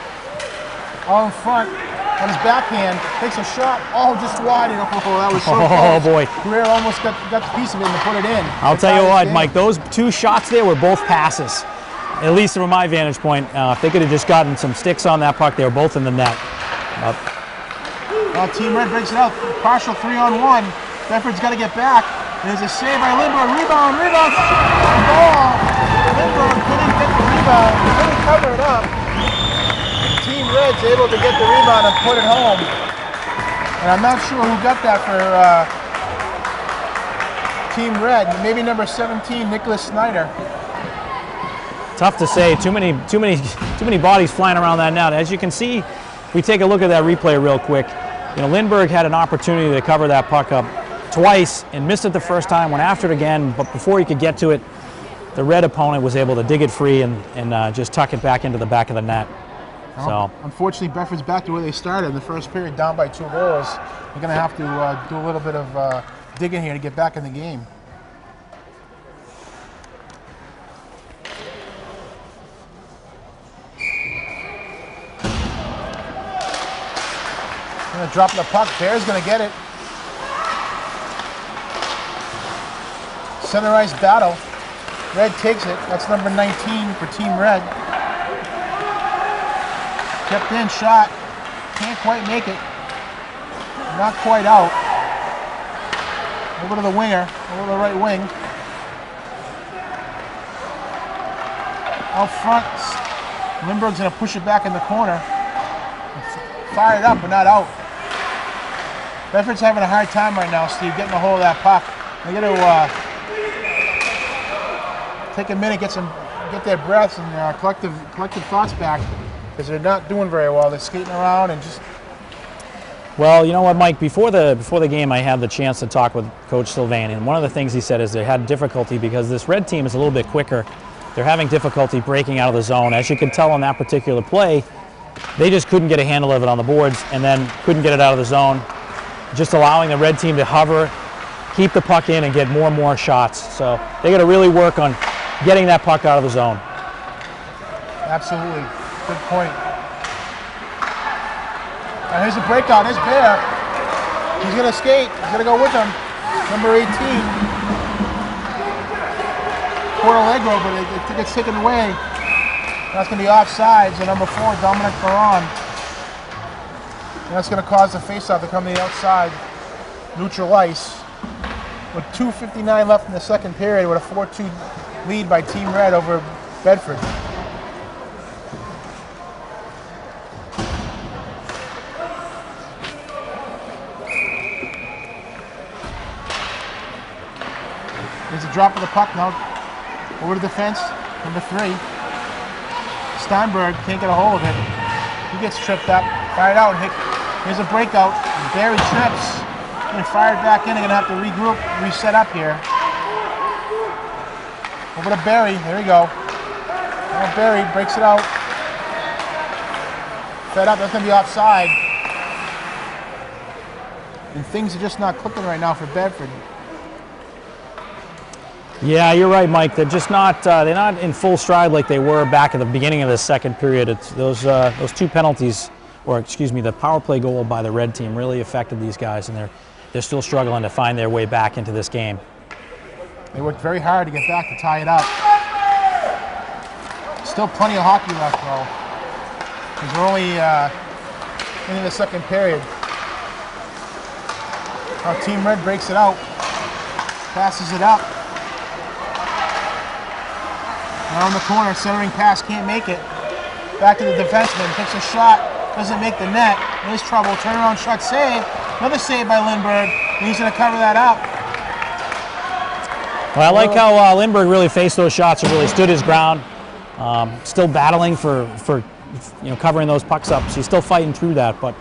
All in front on his backhand. Takes a shot. Oh, just wide. And that was so close.
Oh, boy.
Greer almost got the piece of it and put it in.
I'll tell you what, Mike, those two shots there were both passes. At least from my vantage point. If they could have just gotten some sticks on that puck, they were both in the net.
Well, Team Red breaks it out. Partial 3-on-1. Bedford's got to get back. There's a save by Lindbergh. Rebound. Ball. Lindbergh couldn't get the rebound. Couldn't cover it up. Team Red's able to get the rebound and put it home. And I'm not sure who got that for Team Red. Maybe number 17, Nicholas Snyder.
Tough to say. Too many bodies flying around that net. As you can see, if we take a look at that replay real quick, Lindbergh had an opportunity to cover that puck up twice and missed it the first time, went after it again, but before he could get to it, the Red opponent was able to dig it free and just tuck it back into the back of the net.
Well, so unfortunately, Bedford's back to where they started in the first period, down by 2 goals. They're going to have to do a little bit of digging here to get back in the game. Going to drop the puck. Bear's going to get it. Center ice battle. Red takes it. That's number 19 for Team Red. Kept in, shot. Can't quite make it. Not quite out. Over to the winger, over to the right wing. Out front, Lindbergh's going to push it back in the corner. Fired up, but not out. Bedford's having a hard time right now, Steve, getting a hold of that puck. They got to take a minute, get their breaths and collective thoughts back, because they're not doing very well. They're skating around and just.
Well, you know what, Mike? Before the game, I had the chance to talk with Coach Sylvain, and one of the things he said is they had difficulty because this red team is a little bit quicker. They're having difficulty breaking out of the zone. As you can tell on that particular play, they just couldn't get a handle of it on the boards, and then couldn't get it out of the zone, just allowing the red team to hover, keep the puck in, and get more and more shots. So they got to really work on getting that puck out of the zone.
Absolutely. Good point. Now here's a breakout. Here's Bear. He's going to skate. He's going to go with him. Number 18. Quarter Allegro, but it gets taken away. That's going to be offside. So number 4, Dominic Ferron. And that's going to cause the faceoff to come to the outside. Neutral ice. With 2:59 left in the second period, with a 4-2 lead by Team Red over Bedford. There's a drop of the puck now. Over to defense, number 3. Steinberg can't get a hold of it. He gets tripped up, fired out, and here's a breakout. Barry trips, and fired back in. They're gonna have to regroup, reset up here. Over to Barry, there we go. Now Barry breaks it out. Fed up, that's gonna be offside. And things are just not clicking right now for Bedford.
Yeah, you're right, Mike. They're just not. They're not in full stride like they were back at the beginning of the second period. It's those 2 penalties, or excuse me, the power play goal by the red team really affected these guys, and they're still struggling to find their way back into this game.
They worked very hard to get back to tie it up. Still plenty of hockey left, though, because we're only into the second period. Now Team Red breaks it out, passes it up. Around the corner, centering pass, can't make it. Back to the defenseman, takes a shot, doesn't make the net. There's trouble, turnaround shot, save. Another save by Lindbergh, and he's going to cover that up.
Well, I like how Lindbergh really faced those shots and really stood his ground. Still battling for covering those pucks up. So he's still fighting through that, but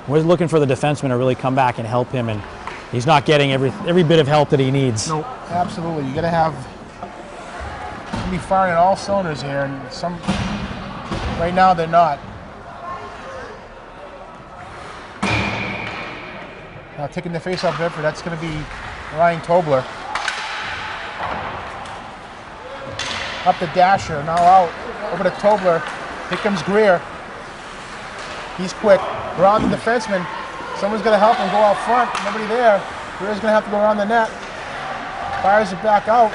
we're looking for the defenseman to really come back and help him, and he's not getting every bit of help that he needs.
No, absolutely. You got to have. Be firing at all cylinders here, and right now they're not. Now taking the face off Bedford, that's going to be Ryan Tobler. Up the dasher, now out, over to Tobler. Here comes Greer. He's quick. Around the defenseman. Someone's going to help him go out front. Nobody there. Greer's going to have to go around the net. Fires it back out.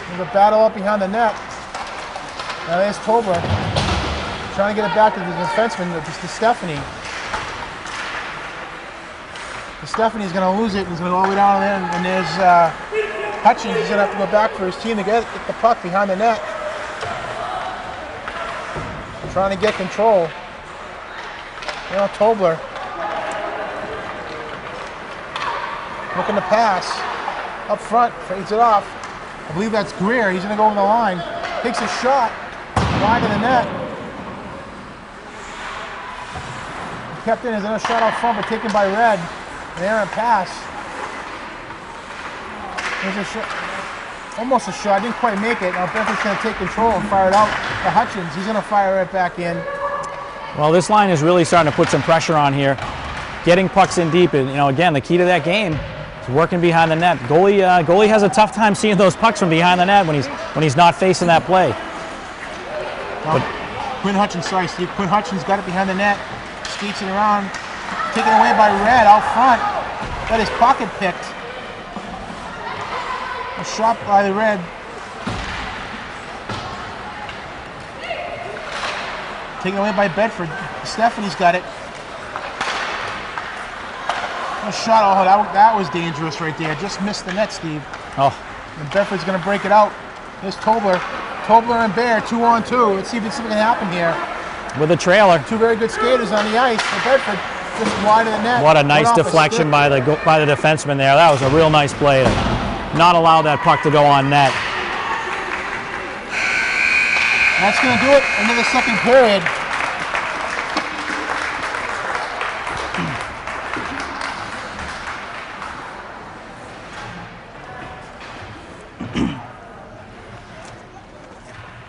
There's a battle up behind the net. Now there's Tobler trying to get it back to the defenseman, to Stephanie. Stephanie's going to lose it, and he's going to go all the way down there, and there's Hutchins. He's going to have to go back for his team to get the puck behind the net. Trying to get control. Now Tobler looking to pass. Up front, fades it off. I believe that's Greer. He's going to go over the line. Takes a shot. Wide of the net. Kept in. There's another shot out front, but taken by Red. An errant pass. There's a shot. Almost a shot. Didn't quite make it. Now Bedford's going to take control and fire it out to Hutchins. He's going to fire it back in.
Well, this line is really starting to put some pressure on here. Getting pucks in deep, and again, the key to that game. Working behind the net. Goalie has a tough time seeing those pucks from behind the net when he's not facing that play.
Well, Quinn Hutchins, sorry Steve. Quinn Hutchins got it behind the net, skates it around, taken away by Red out front. Got his pocket picked. A shot by the Red. Taken away by Bedford. Stephanie's got it. A shot, oh, that was dangerous right there. Just missed the net, Steve.
Oh.
And Bedford's going to break it out. Here's Tobler. Tobler and Bear, 2-on-2. Let's see if something can happen here.
With a trailer.
2 very good skaters on the ice for Bedford. just wide of the net.
What a nice deflection by the defenseman there. That was a real nice play to not allow that puck to go on net.
That's going to do it into the second period.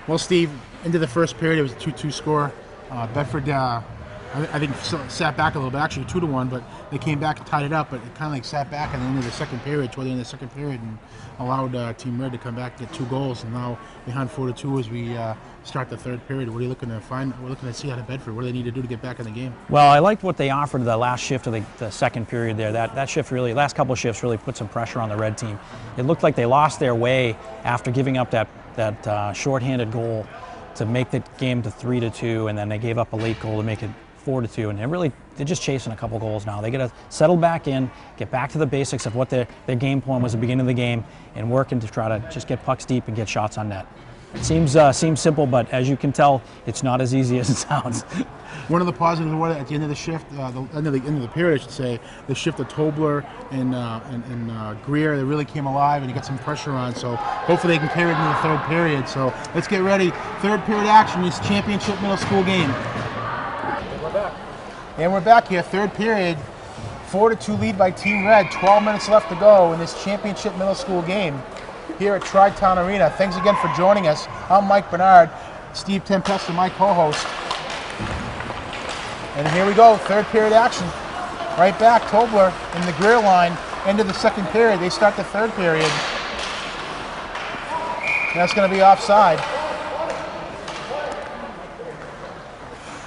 Well, Steve, into the first period, it was a 2-2 score. Bedford, I think, sat back a little bit, actually 2-1, but they came back and tied it up, but it kind of like sat back at the end of the second period, toward the end of the second period, and allowed Team Red to come back and get 2 goals, and now behind 4-2 as we start the third period. What are you looking to find? We're looking to see out of Bedford. What do they need to do to get back in the game?
Well, I liked what they offered the last shift of the second period there. That shift really, last couple of shifts really put some pressure on the Red team. It looked like they lost their way after giving up that shorthanded goal to make the game to 3-2, and then they gave up a late goal to make it 4-2, and they're just chasing a couple goals now. They got to settle back in, get back to the basics of what their game plan was at the beginning of the game, and working to try to just get pucks deep and get shots on net. It seems simple, but as you can tell, it's not as easy as it sounds.
One of the positives was at the end of the shift, the end of the period, I should say, the shift of Tobler and Greer, they really came alive, and you got some pressure on. So hopefully they can carry it into the third period. So let's get ready. Third period action. This championship middle school game. And we're back here. Third period. 4-2 lead by Team Red. 12 minutes left to go in this championship middle school game here at Tri-Town Arena. Thanks again for joining us. I'm Mike Bernard, Steve Tempesta, my co-host. And here we go, third period action. Right back, Tobler in the Greer line, end of the second period. They start the third period. And that's going to be offside.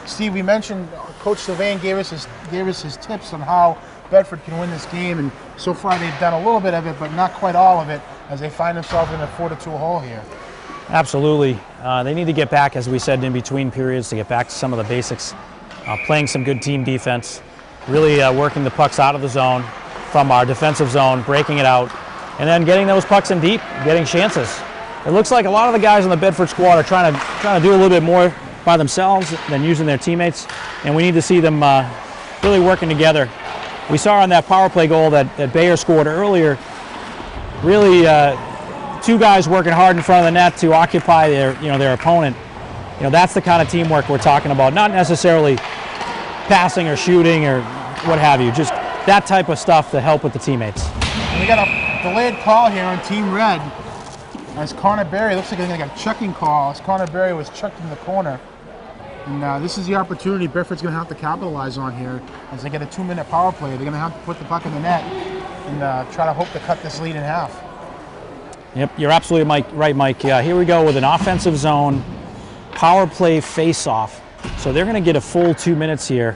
Steve, we mentioned Coach Sylvain gave us his tips on how Bedford can win this game, and so far they've done a little bit of it, but not quite all of it, as they find themselves in a 4-2 hole here.
Absolutely. They need to get back, as we said, in between periods to get back to some of the basics. Playing some good team defense, really working the pucks out of the zone from our defensive zone, breaking it out, and then getting those pucks in deep, getting chances. It looks like a lot of the guys on the Bedford squad are trying to do a little bit more by themselves than using their teammates, and we need to see them really working together. We saw on that power play goal that Bayer scored earlier, really 2 guys working hard in front of the net to occupy their opponent. That's the kind of teamwork we're talking about, not necessarily passing or shooting or what have you, just that type of stuff to help with the teammates.
We got a delayed call here on Team Red as Connor Berry, looks like they got a checking call as Connor Berry was checked in the corner. And this is the opportunity Bedford's going to have to capitalize on here as they get a 2-minute power play. They're going to have to put the puck in the net and try to hope to cut this lead in half.
Yep, you're absolutely right, Mike. Here we go with an offensive zone power play face-off. So they're going to get a full 2 minutes here.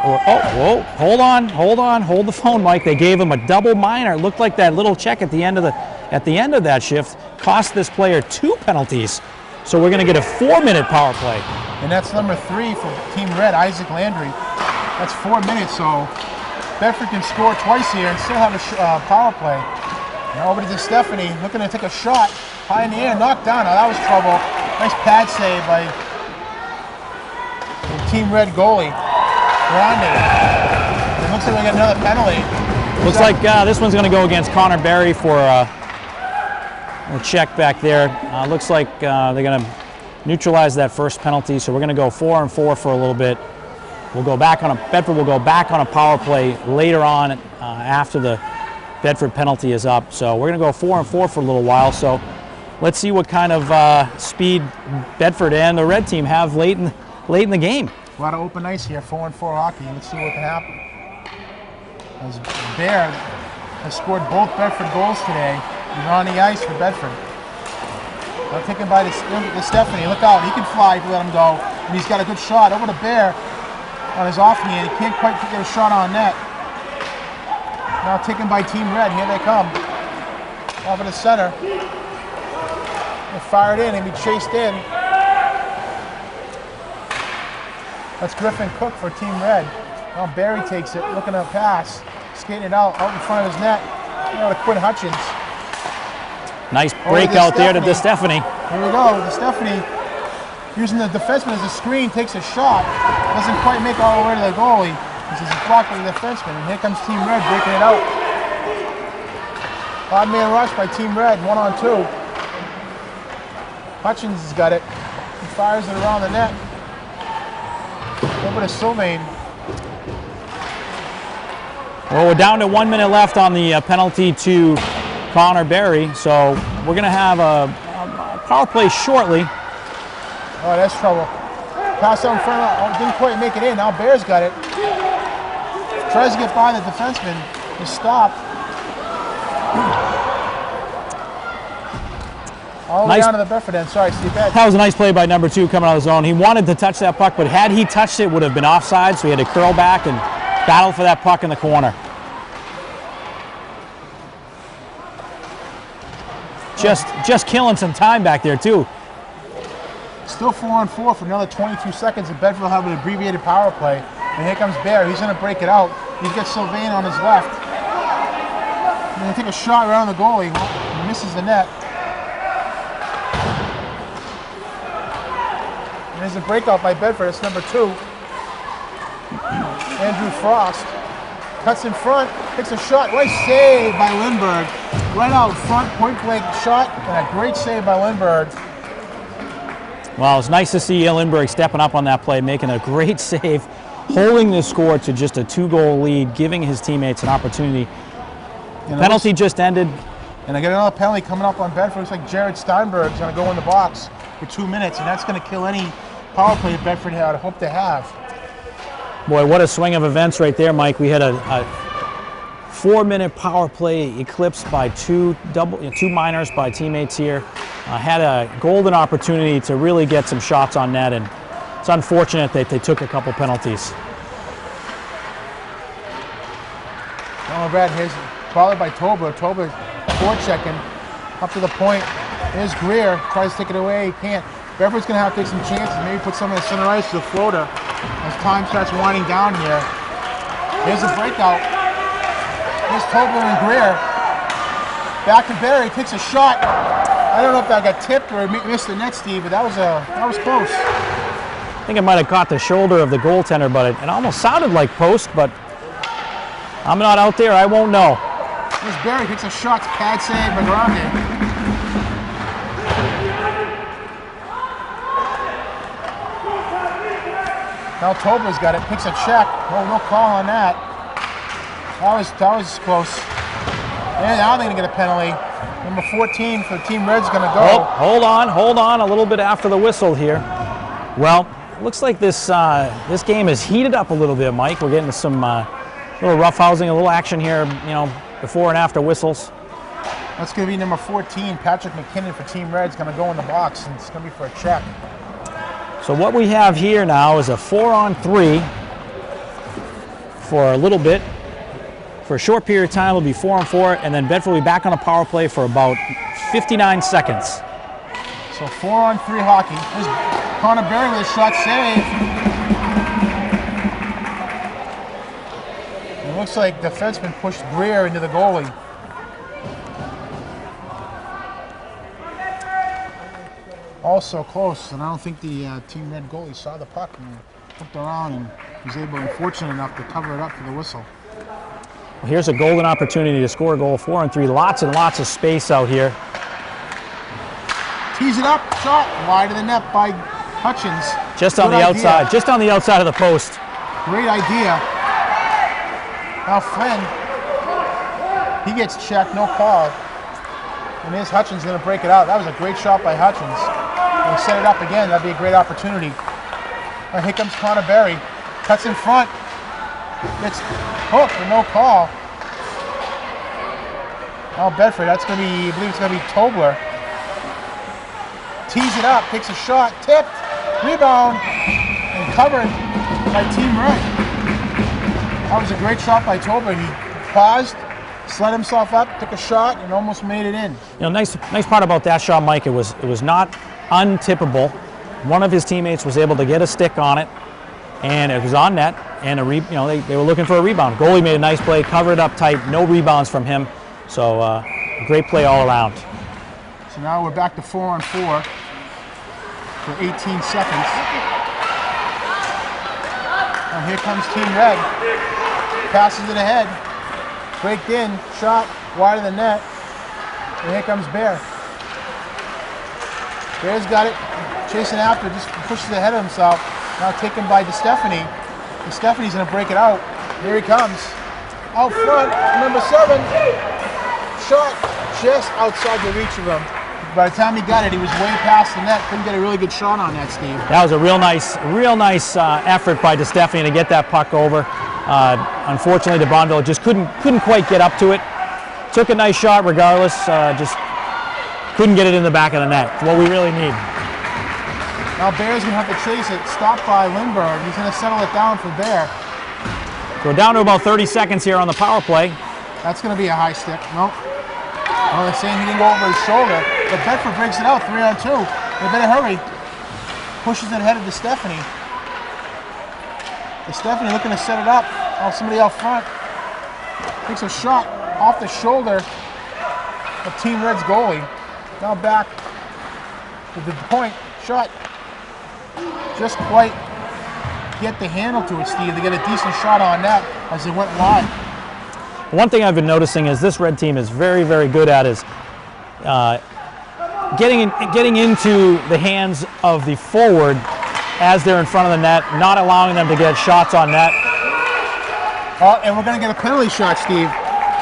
Hold the phone, Mike. They gave him a double minor. It looked like that little check at the end of that shift cost this player 2 penalties. So we're going to get a 4-minute power play.
And that's number 3 for Team Red, Isaac Landry. That's 4 minutes, so Bedford can score twice here and still have a power play. Now over to Stephanie, looking to take a shot. High in the air, knocked down. Now that was trouble. Nice pad save by the Team Red goalie, Grande. It looks like we got another penalty.
Looks like this one's going to go against Connor Berry for a check back there. Looks like they're going to neutralize that first penalty, so we're going to go 4-4 for a little bit. Bedford will go back on a power play later on after the Bedford penalty is up. So we're going to go 4-4 for a little while. So let's see what kind of speed Bedford and the Red team have late in the game.
A lot of open ice here, 4-4 hockey. Let's see what can happen. As Bear has scored both Bedford goals today. He's on the ice for Bedford. Now taken by the Stephanie. Look out, he can fly if you let him go. And he's got a good shot over to Bear on his offhand. He can't quite get a shot on net. Now taken by Team Red. Here they come. Over the center. They fire it in and be chased in. That's Griffin Cook for Team Red. Now Barry takes it, looking to pass. Skating it out in front of his net. Now to Quinn Hutchins.
Nice break out there to DeStefani.
Here we go. DeStefani using the defenseman as a screen, takes a shot. Doesn't quite make all the way to the goalie. This is a block by the defenseman, and here comes Team Red breaking it out. Odd-man rush by Team Red, 1-on-2. Hutchins has got it. He fires it around the net. Over to Sylvain.
Well, we're down to 1 minute left on the penalty to Connor Berry, so we're going to have a power play shortly.
Oh, that's trouble. Pass out in front of, didn't quite make it in. Now Bear's got it. Tries to get by the defenseman. He's stopped. All the way down to the Bedford end. Sorry, Steve.
That was a nice play by number 2 coming out of the zone. He wanted to touch that puck, but had he touched it, it would have been offside, so he had to curl back and battle for that puck in the corner. Just killing some time back there, too.
Still 4-on-4 for another 22 seconds, and Bedford will have an abbreviated power play. And here comes Bear. He's going to break it out. He's got Sylvain on his left. He's going to take a shot around the goalie. He misses the net. And there's a breakout by Bedford. It's number 2. Andrew Frost cuts in front, takes a shot. Nice save by Lindbergh. Right out front, point-blank shot, and a great save by Lindbergh.
Well, it's nice to see Lindbergh stepping up on that play, making a great save, holding the score to just a 2-goal lead, giving his teammates an opportunity. Penalty just ended.
And I got another penalty coming up on Bedford. Looks like Jared Steinberg's going to go in the box for 2 minutes, and that's going to kill any power play that Bedford had hope to have.
Boy, what a swing of events right there, Mike. We had a 4-minute power play eclipsed by two minors by teammates here. Had a golden opportunity to really get some shots on net, and it's unfortunate that they took a couple penalties.
Oh, Brad, here's followed by Tobler. Tobler forechecking up to the point. There's Greer, tries to take it away, he can't. Bedford's going to have to take some chances, maybe put some of the center ice to the floater as time starts winding down here. Here's a breakout. Here's Tobler and Greer. Back to Berry, takes a shot. I don't know if that got tipped or missed the net, Steve, but that was close.
I think it might have caught the shoulder of the goaltender, but it almost sounded like post, but I'm not out there, I won't know.
Here's Berry, takes a shot, pad save by Grande. Now Tobler's got it, picks a check. No call on that. That was close. And now they're going to get a penalty. Number 14 for Team Red's going to go.
Hold on, a little bit after the whistle here. Well, looks like this game is heated up a little bit, Mike. We're getting some little roughhousing, a little action here, before and after whistles.
That's going to be number 14, Patrick McKinnon for Team Red's going to go in the box, and it's going to be for a check.
So what we have here now is a 4-on-3 for a little bit. For a short period of time, it'll be 4-on-4, and then Bedford will be back on a power play for about 59 seconds.
So 4-on-3 hockey. There's Connor Berry with a shot save. It looks like defenseman pushed Greer into the goalie. Also close, and I don't think the Team Red goalie saw the puck and looked around and was unfortunate enough to cover it up for the whistle.
Well, here's a golden opportunity to score a goal, 4-on-3, lots and lots of space out here.
Tees it up, shot wide of the net by Hutchins.
Just on the outside, just on the outside of the post.
Great idea. Now Flynn, he gets checked, no call. And here's Hutchins going to break it out. That was a great shot by Hutchins. And set it up again, that'd be a great opportunity. Here comes Connor Berry, cuts in front. It's hooked for no call. Now Bedford, that's going to be, I believe it's going to be Tobler. Tees it up, takes a shot, tipped, rebound, and covered by Team Red. That was a great shot by Tobler. He paused, slid himself up, took a shot, and almost made it in.
Nice part about that shot, Mike. It was not untippable. One of his teammates was able to get a stick on it, and it was on net. And they were looking for a rebound. Goalie made a nice play, covered it up tight, no rebounds from him. So great play all around.
So now we're back to 4-on-4 for 18 seconds. Now here comes Team Red. Passes it ahead. Breaked in, shot, wide of the net. And here comes Bear. Bear's got it, chasing after, just pushes ahead of himself. Now taken by DeStefani. DeStefani's gonna break it out. Here he comes. Out front, number 7. Shot just outside the reach of him. By the time he got it, he was way past the net. Couldn't get a really good shot on that, Steve.
That was a real nice effort by DeStefani to get that puck over. Unfortunately, DeBonville just couldn't quite get up to it. Took a nice shot regardless, just couldn't get it in the back of the net. It's what we really need.
Now Bear's going to have to chase it. Stopped by Lindbergh. He's going to settle it down for Bear.
So we're down to about 30 seconds here on the power play.
That's going to be a high stick. Nope. Well, they're saying he didn't go over his shoulder. But Bedford breaks it out, 3-on-2. They better hurry. Pushes it ahead of DeStefani. DeStefani looking to set it up. Oh, somebody out front. Takes a shot off the shoulder of Team Red's goalie. Now back to the point. Shot. Just quite get the handle to it, Steve. They get a decent shot on that as it went wide.
One thing I've been noticing is this red team is very, very good at is getting into the hands of the forward as they're in front of the net, not allowing them to get shots on net.
Oh, and we're going to get a penalty shot, Steve.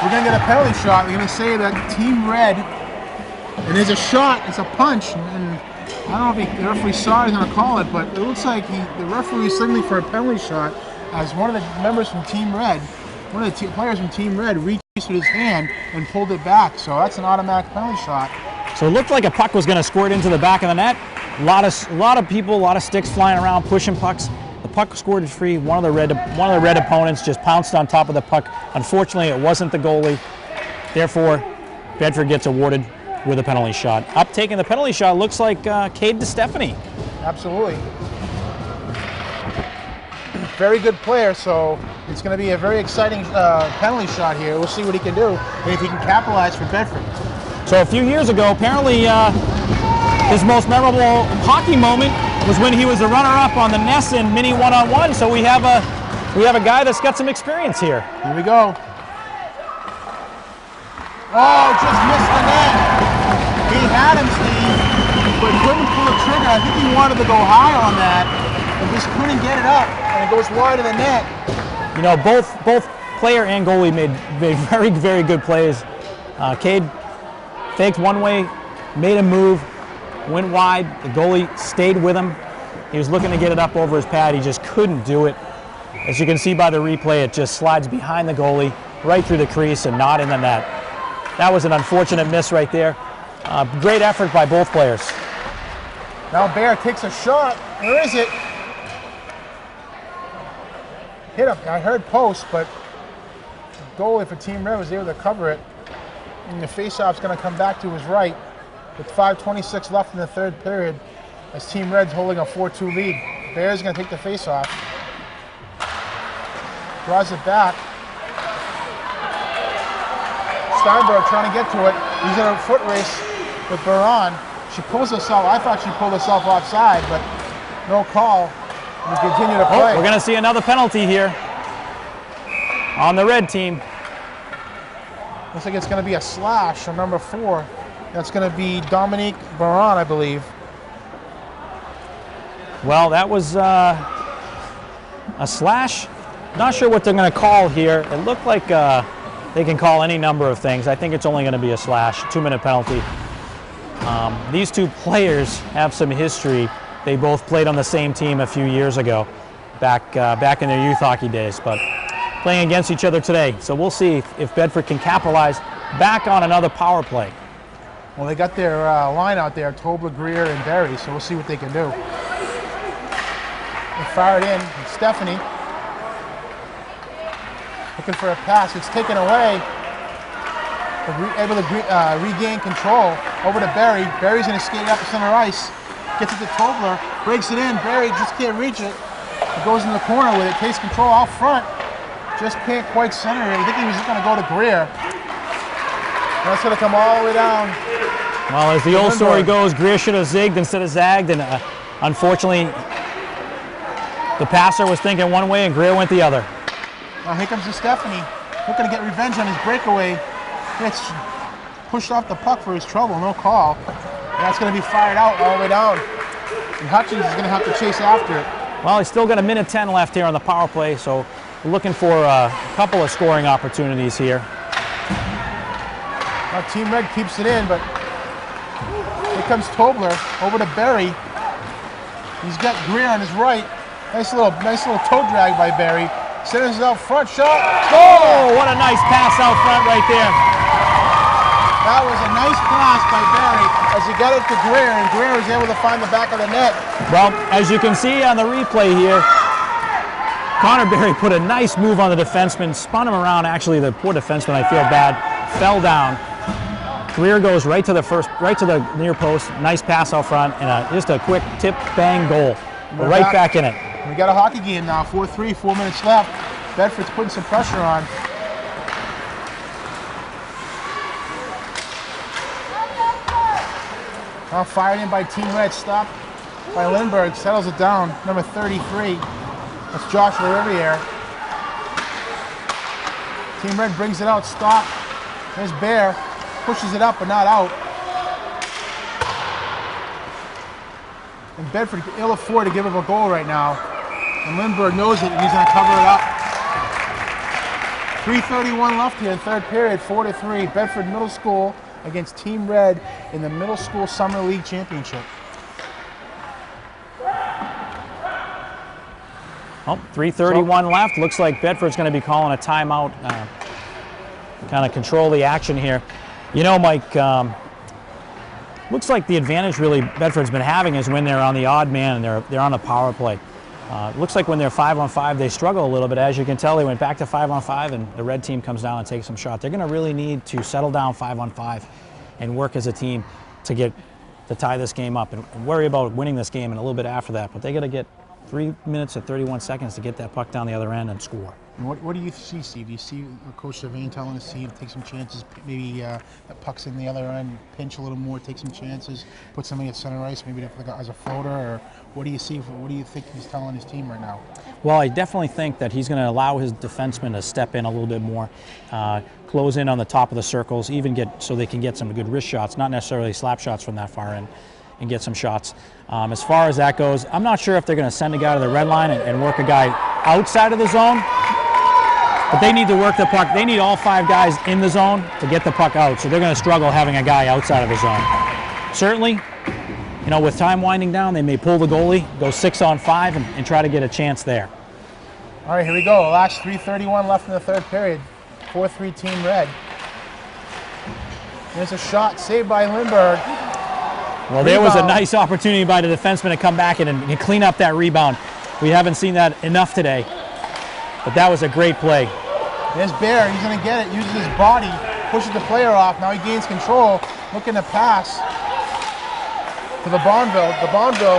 We're going to get a penalty shot. We're going to say that Team Red, and there's a shot, it's a punch, and I don't know if the referee saw it, he's going to call it, but it looks like the referee is signaling for a penalty shot as one of the members from Team Red, one of the players from Team Red reached with his hand and pulled it back, so that's an automatic penalty shot.
So it looked like a puck was going to squirt into the back of the net. A lot of people, a lot of sticks flying around, pushing pucks. The puck squirted free. One of the red opponents just pounced on top of the puck. Unfortunately, it wasn't the goalie. Therefore, Bedford gets awarded with a penalty shot. Up taking the penalty shot looks like Cade DeStefani.
Absolutely. Very good player, so it's going to be a very exciting penalty shot here. We'll see what he can do and if he can capitalize for Bedford.
So a few years ago, apparently his most memorable hockey moment was when he was the runner-up on the Nesson Mini One-on-One. So we have a guy that's got some experience here.
Here we go. Oh, just missed the net. He had him, Steve, but couldn't pull the trigger. I think he wanted to go high on that and just couldn't get it up, and it goes wide of the net.
You know, both player and goalie made very, very good plays. Cade faked one way, made a move, went wide. The goalie stayed with him. He was looking to get it up over his pad. He just couldn't do it. As you can see by the replay, it just slides behind the goalie, right through the crease and not in the net. That was an unfortunate miss right there. Great effort by both players.
Now Bear takes a shot. Where is it? Hit him. I heard post, but the goalie for Team Red was able to cover it. And the faceoff's going to come back to his right with 5:26 left in the third period as Team Red's holding a 4-2 lead. Bear's going to take the faceoff. Draws it back. Steinberg trying to get to it. He's in a foot race with Baron. She pulls herself. I thought she pulled herself offside, but no call. We continue to play.
We're going to see another penalty here on the red team.
Looks like it's going to be a slash on number 4. That's going to be Dominique Baron, I believe.
Well, that was a slash. Not sure what they're going to call here. It looked like they can call any number of things. I think it's only going to be a slash, 2-minute penalty. These two players have some history. They both played on the same team a few years ago, back in their youth hockey days, but playing against each other today. So we'll see if Bedford can capitalize back on another power play.
Well, they got their line out there, Tobler, Greer, and Berry, so we'll see what they can do. They fire it in. Stephanie looking for a pass. It's taken away. Able to regain control over to Berry. Berry's going to skate up the center ice. Gets it to Tobler. Breaks it in. Berry just can't reach it. He goes in the corner with it. Takes control out front. Just can't quite center it. I think he was just going to go to Greer. That's going to come all the way down.
Well, as the old story goes, Greer should have zigged instead of zagged, and unfortunately, The passer was thinking one way and Greer went the other.
Now here comes Stephanie, looking to get revenge on his breakaway. Gets pushed off the puck for his trouble, no call. And that's going to be fired out all the way down. And Hutchins is going to have to chase after it.
Well, he's still got a minute 10 left here on the power play, so we're looking for a couple of scoring opportunities here.
Now Team Red keeps it in, but here comes Tobler over to Barry. He's got Greer on his right. Nice little toe drag by Barry. Centers it out front, shot.
Oh, what a nice pass out front right there.
That was a nice pass by Barry as he got it to Greer, and Greer was able to find the back of the net.
Well, as you can see on the replay here, Connor Barry put a nice move on the defenseman, spun him around. Actually, the poor defenseman, I feel bad, fell down. Greer goes right to the near post. Nice pass out front, and just a quick tip, bang, goal. Right back in it.
We got a hockey game now, 4-3, 4 minutes left. Bedford's putting some pressure on. Now fired in by Team Red, stopped by Lindbergh, settles it down, number 33. That's Joshua Riviere. Team Red brings it out, stop. There's Bear, pushes it up but not out. And Bedford can ill afford to give up a goal right now. And Lindbergh knows it, and he's going to cover it up. 3:31 left here in third period, 4-3. Bedford Middle School against Team Red in the Middle School Summer League Championship.
Oh, 3:31 left. Looks like Bedford's going to be calling a timeout, kind of control the action here. You know, Mike, looks like the advantage really Bedford's been having is when they're on the odd man and they're on the power play. Looks like when they're 5-on-5, they struggle a little bit. As you can tell, they went back to 5-on-5, and the red team comes down and takes some shot. They're going to really need to settle down 5-on-5 and work as a team to tie this game up and worry about winning this game and a little bit after that. But they got to get 3 minutes and 31 seconds to get that puck down the other end and score.
And what do you see, Steve? Do you see Coach Sylvain telling us to take some chances, maybe that puck's in the other end, pinch a little more, take some chances, put something at center ice, maybe as a floater, or what do you see? What do you think he's telling his team right now?
Well, I definitely think that he's going to allow his defensemen to step in a little bit more, close in on the top of the circles, even so they can get some good wrist shots, not necessarily slap shots from that far in, and get some shots. As far as that goes, I'm not sure if they're going to send a guy to the red line and work a guy outside of the zone, but they need to work the puck. They need all 5 guys in the zone to get the puck out, so they're going to struggle having a guy outside of the zone. Certainly, you know, with time winding down, they may pull the goalie, go 6-on-5, and try to get a chance there.
All right, here we go. Last 3:31 left in the third period. 4-3 Team Red. There's a shot saved by Lindbergh.
Well, there was a nice opportunity by the defenseman to come back and clean up that rebound. We haven't seen that enough today, but that was a great play.
There's Bear. He's going to get it. Uses his body, pushes the player off. Now he gains control, looking to pass to the Bonneville. The Bonneville,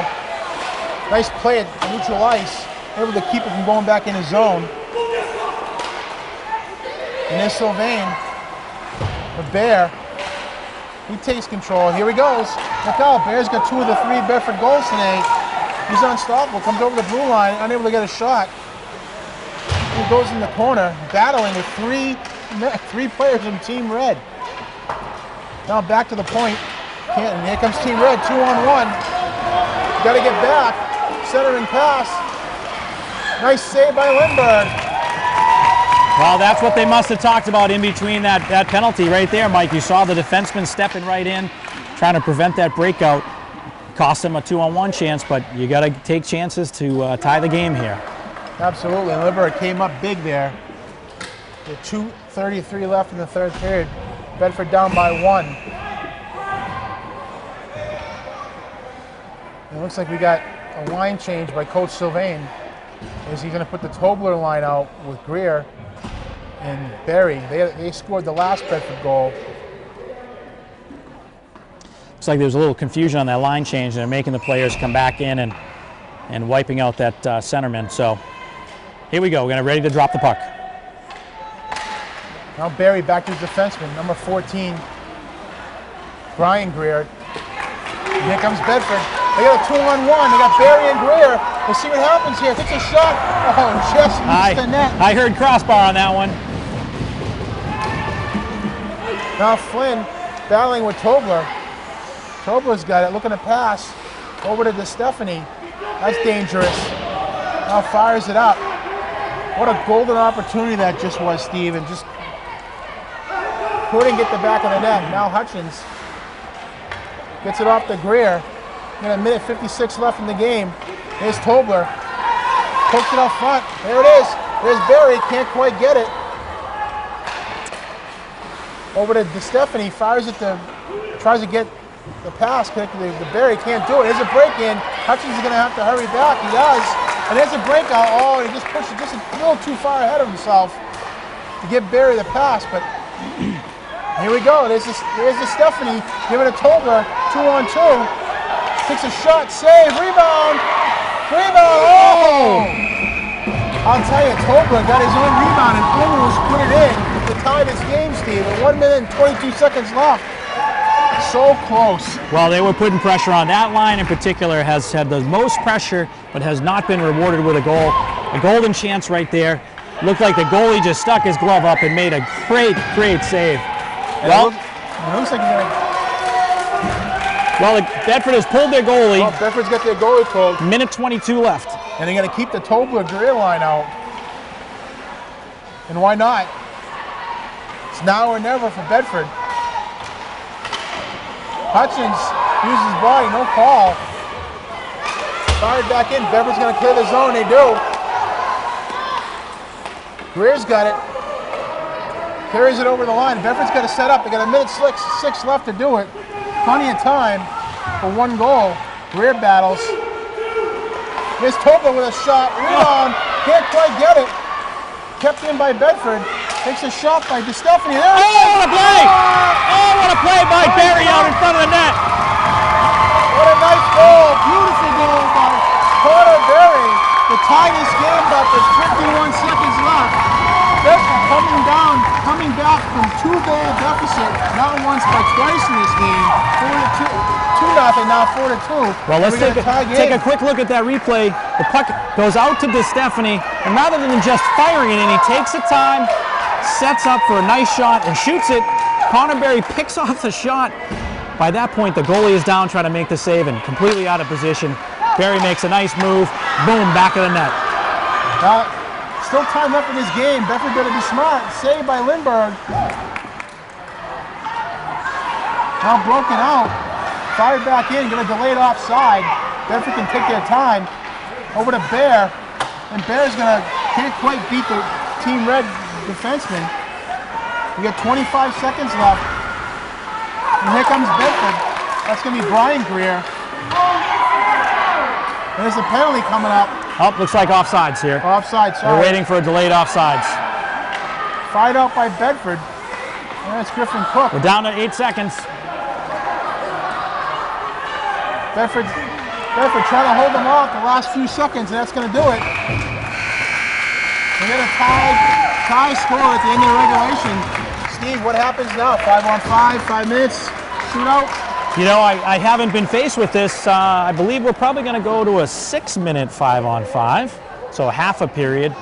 nice play at neutral ice, able to keep it from going back in his zone. And there's Sylvain, the Bear. He takes control. Here he goes. Look out, Bear's got 2 of the 3 Bedford goals today. He's unstoppable. Comes over the blue line, unable to get a shot. He goes in the corner, battling with 3 players from Team Red. Now back to the point. And here comes Team Red, 2-on-1. Got to get back. Centering pass. Nice save by Lindbergh.
Well, that's what they must have talked about in between that penalty right there, Mike. You saw the defenseman stepping right in, trying to prevent that breakout. Cost them a 2-on-1 chance, but you got to take chances to tie the game here.
Absolutely. Lindbergh came up big there. With 2:33 left in the third period. Bedford down by 1. It looks like we got a line change by Coach Sylvain. Is he going to put the Tobler line out with Greer and Barry? They scored the last Bedford goal.
Looks like there's a little confusion on that line change, and they're making the players come back in and wiping out that centerman. So here we go. We're ready to drop the puck.
Now Barry back to his defenseman, number 14, Brian Greer. And here comes Bedford. They got a 2-on-1. They got Barry and Greer. Let's see what happens here. Takes a shot. Oh, just missed the net.
I heard crossbar on that one.
Now Flynn battling with Tobler. Tobler's got it, looking to pass over to DeStefani. That's dangerous. Now fires it up. What a golden opportunity that just was, Steve, and just couldn't get the back of the net. Now Hutchins gets it off to Greer. Got a minute 56 left in the game. Here's Tobler. Pokes it up front. There it is. There's Barry. Can't quite get it. Over to DeStefani. Fires it to, tries to get the pass. The Barry can't do it. There's a break in. Hutchins is going to have to hurry back. He does. And there's a breakout. Oh, he just pushed it just a little too far ahead of himself to give Barry the pass. But here we go. There's DeStefani giving it to Tobler. 2-on-2. Takes a shot. Save. Rebound. Rebound. Oh! I'll tell you, Tobler got his own rebound and almost put it in to tie this game, Steve. With 1 minute and 22 seconds left. So close.
Well, they were putting pressure on. That line in particular has had the most pressure, but has not been rewarded with a goal. A golden chance right there. Looked like the goalie just stuck his glove up and made a great, great save.
Well, it looks like he's going to...
Well, Bedford has pulled their goalie.
Oh, Bedford's got their goalie pulled.
Minute 22 left.
And they're going to keep the Tobler-Greer line out. And why not? It's now or never for Bedford. Hutchins uses his body, no call. Fired back in. Bedford's going to clear the zone. They do. Greer's got it. Carries it over the line. Bedford's got to set up. They got a minute 6 left to do it. Plenty of time for one goal. Greer battles. Here's Tobler with a shot. Rebound. Can't quite get it. Kept in by Bedford. Takes a shot by DeStefani. There it is.
What a play! Oh, what a play by Barry out in front of the net.
What a nice goal. Beautiful goal by Connor Barry to tie this game up. There's 51 seconds left. Bedford coming back from 2-goal deficit, not once but twice in this game. 2-0, now 4-2.
Well, let's take a quick look at that replay. The puck goes out to DeStefani, and rather than just firing it in, he takes the time, sets up for a nice shot, and shoots it. Connor Barry picks off the shot. By that point, the goalie is down trying to make the save and completely out of position. Barry makes a nice move. Boom, back of the net.
Still time left in this game. Bedford better be smart. Saved by Lindbergh. Now broken out. Fired back in. Get a delayed offside. Bedford can take their time. Over to Bear. And Bear's can't quite beat the Team Red defenseman. We got 25 seconds left. And here comes Bedford. That's going to be Brian Greer. There's a penalty coming up.
Oh, looks like offsides here.
Offside, sorry.
We're waiting for a delayed offsides.
Fired out by Bedford. And that's Griffin Cook.
We're down to 8 seconds.
Bedford trying to hold them off the last few seconds, and that's going to do it. We got a tie score at the end of the regulation. Steve, what happens now? 5-on-5, 5 minutes, shootout?
You know, I haven't been faced with this. I believe we're probably going to go to a 6-minute 5-on-5, so half a period.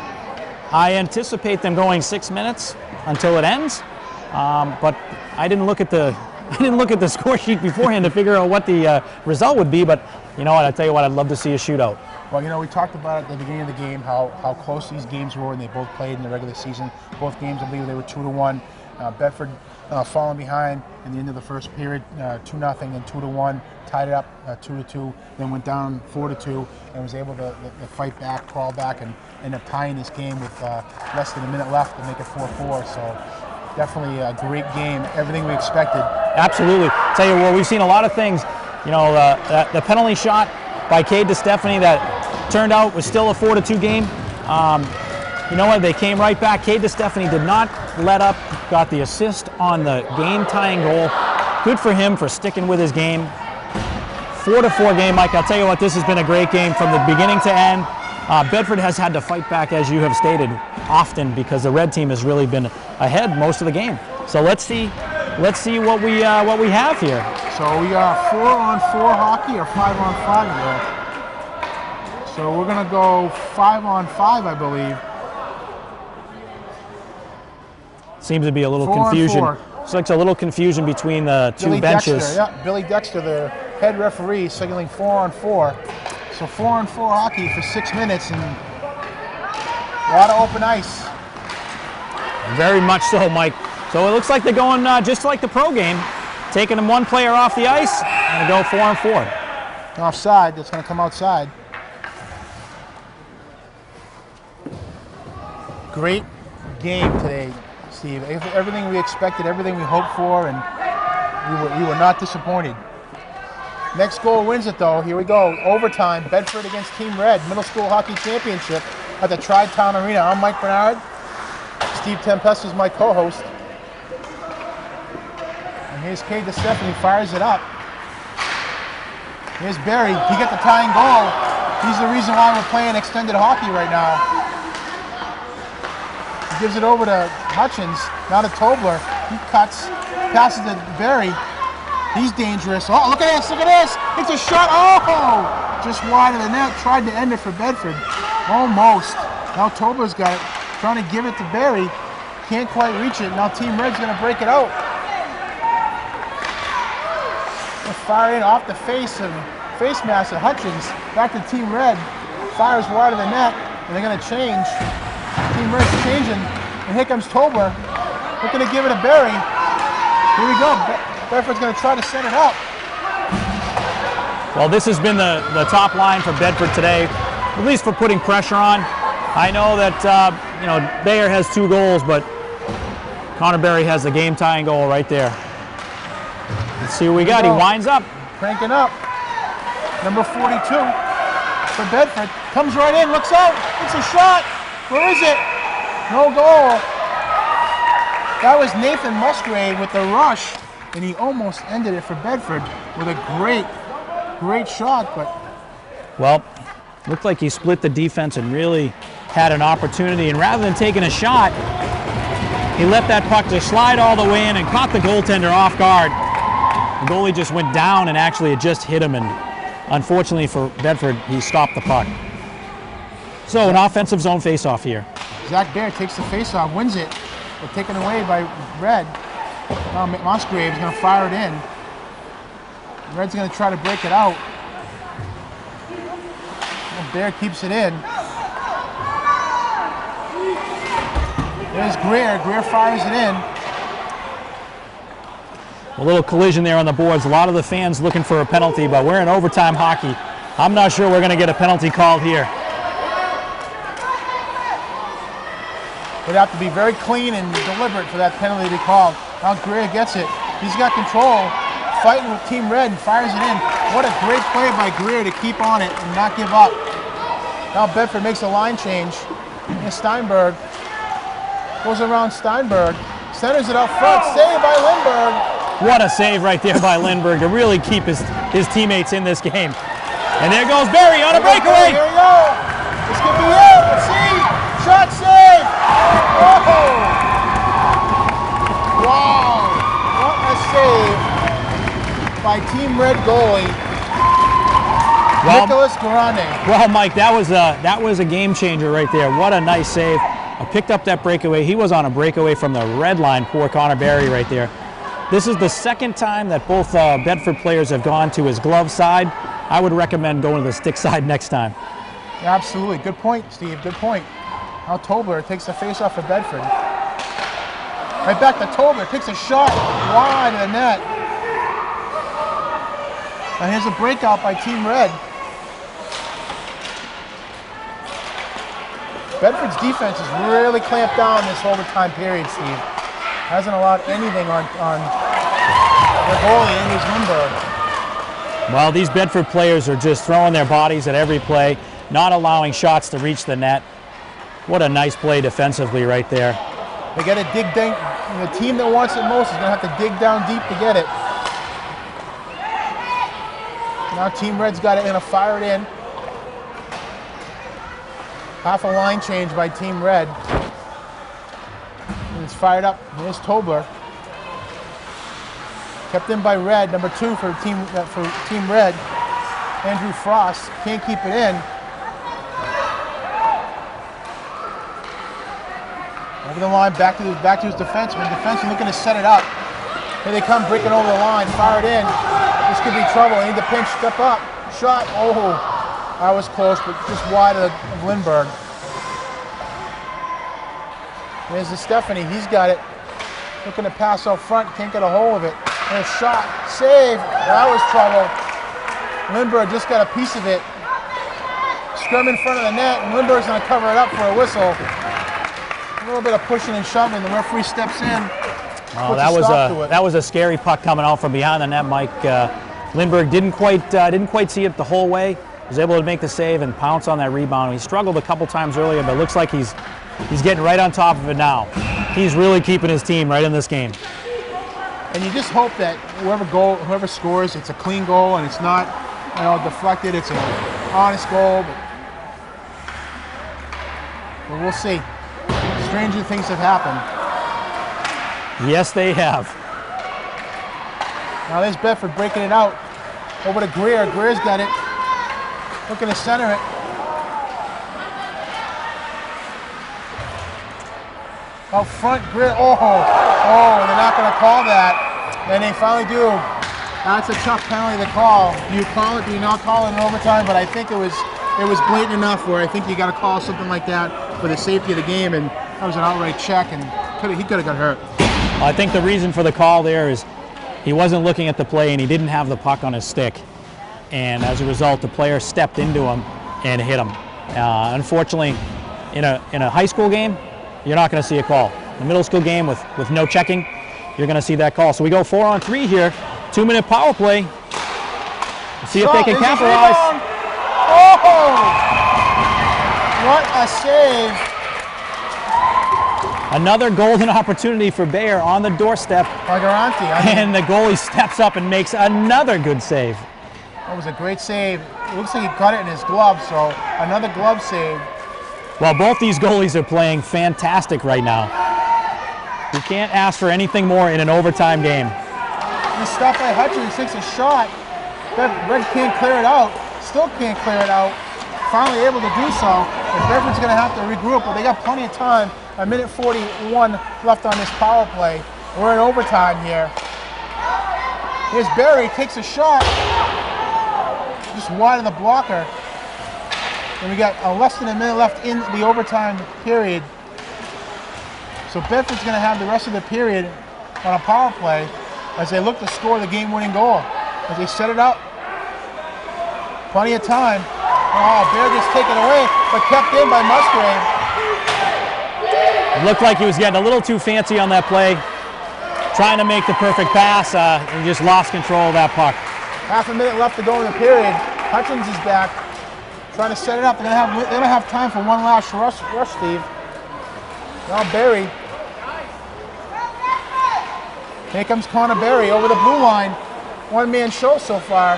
I anticipate them going 6 minutes until it ends, but I didn't look at the score sheet beforehand to figure out what the result would be. But you know what? I tell you what, I'd love to see a shootout.
Well, you know, we talked about at the beginning of the game how close these games were, and they both played in the regular season. Both games, I believe, they were 2-1. Bedford falling behind in the end of the first period, 2-0 and 2-1, tied it up 2-2, then went down 4-2, and was able to fight back, crawl back, and end up tying this game with less than a minute left to make it 4-4. So definitely a great game, everything we expected.
Absolutely. Tell you what, we've seen a lot of things. You know, the penalty shot by Cade DeStefani that turned out was still a 4-2 game. You know what? They came right back. Cade DeStefani did not let up, got the assist on the game-tying goal. Good for him for sticking with his game. 4-4 game, Mike. I'll tell you what, this has been a great game from the beginning to end. Bedford has had to fight back, as you have stated, often because the red team has really been ahead most of the game. So let's see what we have here.
So we are 4-on-4 hockey or 5-on-5 here. So we're going to go 5-on-5, I believe.
Seems to be a little
4-on-4.
confusion. Looks like a little confusion between the two
Billy
benches.
Dexter, yeah, Billy Dexter, the head referee, signaling 4-on-4. So 4-on-4 hockey for 6 minutes and a lot of open ice.
Very much so, Mike. So it looks like they're going just like the pro game, taking them one player off the ice and go 4-on-4.
Offside, that's going to come outside. Great game today, Steve. Everything we expected, everything we hoped for, and we were not disappointed. Next goal wins it, though. Here we go. Overtime, Bedford against Team Red, Middle School Hockey Championship at the Tri-Town Arena. I'm Mike Bernard. Steve Tempesta is my co-host. And here's Cade DeStefani, fires it up. Here's Barry. He got the tying goal. He's the reason why we're playing extended hockey right now. He gives it over to Hutchins, now to Tobler. He cuts, passes to Barry. He's dangerous. Oh, look at this, look at this. It's a shot. Oh, just wide of the net. Tried to end it for Bedford. Almost. Now Tobler's got it. Trying to give it to Barry. Can't quite reach it. Now Team Red's going to break it out. Fire in off the face mask of Hutchins. Back to Team Red. Fires wide of the net. And they're going to change. Team Red's changing. And here comes Tobler. Looking to give it to Barry. Here we go. Bedford's going to try to set it up.
Well, this has been the top line for Bedford today, at least for putting pressure on. I know that Bayer has 2 goals, but Connor Barry has the game-tying goal right there. Let's see what we got. He winds up.
Cranking up. Number 42 for Bedford. Comes right in, looks out. It's a shot. Where is it? No goal. That was Nathan Musgrave with the rush, and he almost ended it for Bedford with a great shot. But
well, looked like he split the defense and really had an opportunity. And rather than taking a shot, he let that puck just slide all the way in and caught the goaltender off guard. The goalie just went down and actually it just hit him. And unfortunately for Bedford, he stopped the puck. So an offensive zone faceoff here.
Zach Baer takes the faceoff, wins it, but taken away by Red. Now Musgrave's going to fire it in. Red's going to try to break it out. And Baer keeps it in. There's Greer. Greer fires it in.
A little collision there on the boards. A lot of the fans looking for a penalty, but we're in overtime hockey. I'm not sure we're going to get a penalty called here.
Would have to be very clean and deliberate for that penalty to be called. Now Greer gets it. He's got control, fighting with Team Red and fires it in. What a great play by Greer to keep on it and not give up. Now Bedford makes a line change. And Steinberg goes around Steinberg, centers it out front, saved by Lindberg.
What a save right there by Lindberg to really keep his teammates in this game. And there goes Barry on a breakaway.
Here we go. This could be it. Let's see. Shot save. Oh! Wow. What a save by Team Red goalie, Nicholas Grande.
Well, Mike, that was a game changer right there. What a nice save. I picked up that breakaway. He was on a breakaway from the red line. Poor Connor Barry right there. This is the second time that both Bedford players have gone to his glove side. I would recommend going to the stick side next time.
Yeah, absolutely. Good point, Steve. Good point. Now Tobler takes the face-off for Bedford. Right back to Tobler. Takes a shot wide of the net. And here's a breakout by Team Red. Bedford's defense has really clamped down this overtime period, Steve. Hasn't allowed anything on the goalie, Anders Lindberg.
Well, these Bedford players are just throwing their bodies at every play, not allowing shots to reach the net. What a nice play defensively right there.
They got to dig down. The team that wants it most is going to have to dig down deep to get it. Now Team Red's got it, going to fire it in. Half a line change by Team Red. And it's fired up. Here's Tobler. Kept in by Red, number 2 for Team Red. Andrew Frost can't keep it in. Over the line, back to his defenseman. Defenseman looking to set it up. Here they come, breaking over the line, fired in. This could be trouble. They need to pinch, step up, shot. Oh, I was close, but just wide of Lindbergh. There's the Stephanie. He's got it. Looking to pass out front, can't get a hold of it. And a shot, save. That was trouble. Lindbergh just got a piece of it. Scrum in front of the net, and Lindbergh's going to cover it up for a whistle. A little bit of pushing and shoving. The referee steps in.
Oh, that was a scary puck coming out from behind the net, Mike. Lindbergh didn't quite see it the whole way. Was able to make the save and pounce on that rebound. He struggled a couple times earlier, but it looks like he's getting right on top of it now. He's really keeping his team right in this game.
And you just hope that whoever scores, it's a clean goal and it's not, deflected. It's an honest goal. But we'll see. Stranger things have happened.
Yes, they have.
Now there's Bedford breaking it out. Over to Greer. Greer's got it. Looking to center it. Out front, Greer. Oh, they're not going to call that. And they finally do. That's a tough penalty to call. Do you call it? Do you not call it in overtime? But I think it was blatant enough where I think you got to call something like that for the safety of the game. And that was an outright check, and he could have got hurt.
I think the reason for the call there is he wasn't looking at the play and he didn't have the puck on his stick. And as a result, the player stepped into him and hit him. Unfortunately, in a high school game, you're not going to see a call. In a middle school game with no checking, you're going to see that call. So we go 4-on-3 here. 2-minute power play. See if they can capitalize.
Oh! What a save.
Another golden opportunity for Bayer on the doorstep. And the goalie steps up and makes another good save.
That was a great save. It looks like he got it in his glove, so another glove save.
Well, both these goalies are playing fantastic right now. You can't ask for anything more in an overtime game.
The stop by Hutchins takes a shot. Red can't clear it out. Still can't clear it out. Finally able to do so. And Bedford's going to have to regroup, but they got plenty of time. 1:41 left on this power play. We're in overtime here. Here's Barry, takes a shot. Just wide of the blocker. And we got less than a minute left in the overtime period. So Bedford's going to have the rest of the period on a power play as they look to score the game-winning goal. As they set it up. Plenty of time. Oh, Bear gets taken away, but kept in by Musgrave.
It looked like he was getting a little too fancy on that play, trying to make the perfect pass, and just lost control of that puck.
Half a minute left to go in the period. Hutchins is back, trying to set it up. They're gonna have time for one last rush, Steve. Now Barry. Here comes Connor Barry over the blue line. One-man show so far.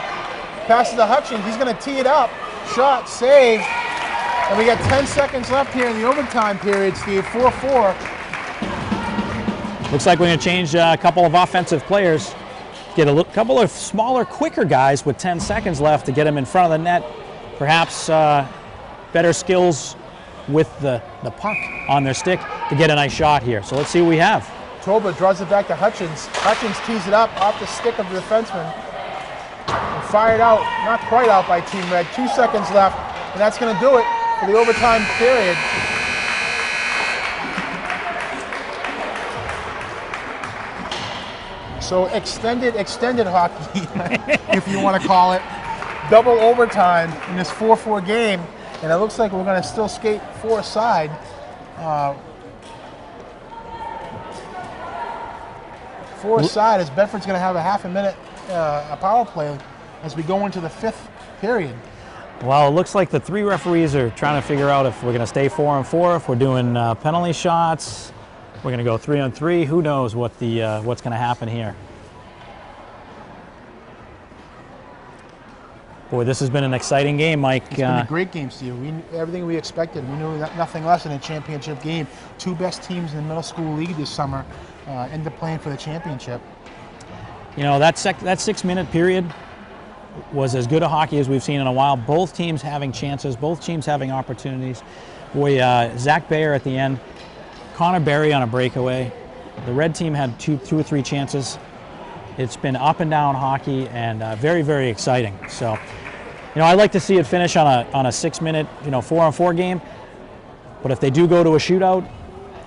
Passes to Hutchins. He's going to tee it up. Shot, save. And we got 10 seconds left here in the overtime period, Steve. 4-4.
Looks like we're going to change a couple of offensive players. Get a couple of smaller, quicker guys with 10 seconds left to get them in front of the net. Perhaps better skills with the puck on their stick to get a nice shot here. So let's see what we have.
Toba draws it back to Hutchins. Hutchins tees it up off the stick of the defenseman. And fired out, not quite out by Team Red. 2 seconds left, and that's going to do it for the overtime period. So extended hockey, if you want to call it. Double overtime in this 4-4 game, and it looks like we're going to still skate four-side. Four-side as Bedford's going to have a half a minute a power play as we go into the fifth period.
Well, it looks like the three referees are trying to figure out if we're going to stay 4-on-4, if we're doing penalty shots. We're going to go 3-on-3. Who knows what what's going to happen here? Boy, this has been an exciting game, Mike.
It's been a great game, Steve. Everything we expected. We knew nothing less than a championship game. Two best teams in the middle school league this summer end up playing for the championship.
You know, that 6-minute period was as good a hockey as we've seen in a while. Both teams having chances, both teams having opportunities. Boy, Zach Bayer at the end Connor Berry on a breakaway. The red team had two or three chances. It's been up and down hockey and very, very exciting. So, I'd like to see it finish on a 6-minute, 4-on-4 game. But if they do go to a shootout,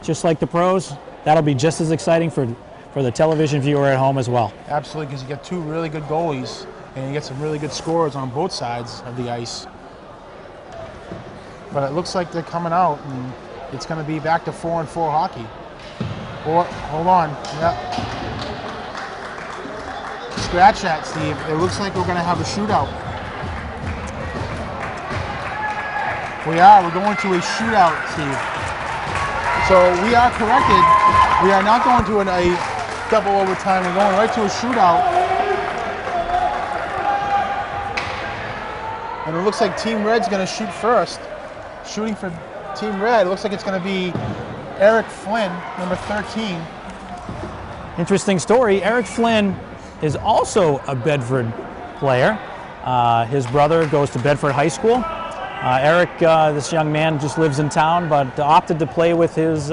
just like the pros, that'll be just as exciting for the television viewer at home as well.
Absolutely, because you get two really good goalies and you get some really good scorers on both sides of the ice. But it looks like they're coming out, and it's going to be back to 4-on-4 hockey. Or, hold on. Yep. Scratch that, Steve. It looks like we're going to have a shootout. We are. We're going to a shootout, Steve. So we are corrected. We are not going to a double overtime. We're going right to a shootout. And it looks like Team Red's going to shoot first. Shooting for Team Red, it looks like it's going to be Eric Flynn, number 13.
Interesting story. Eric Flynn is also a Bedford player. His brother goes to Bedford High School. Eric, this young man, just lives in town, but opted to play with his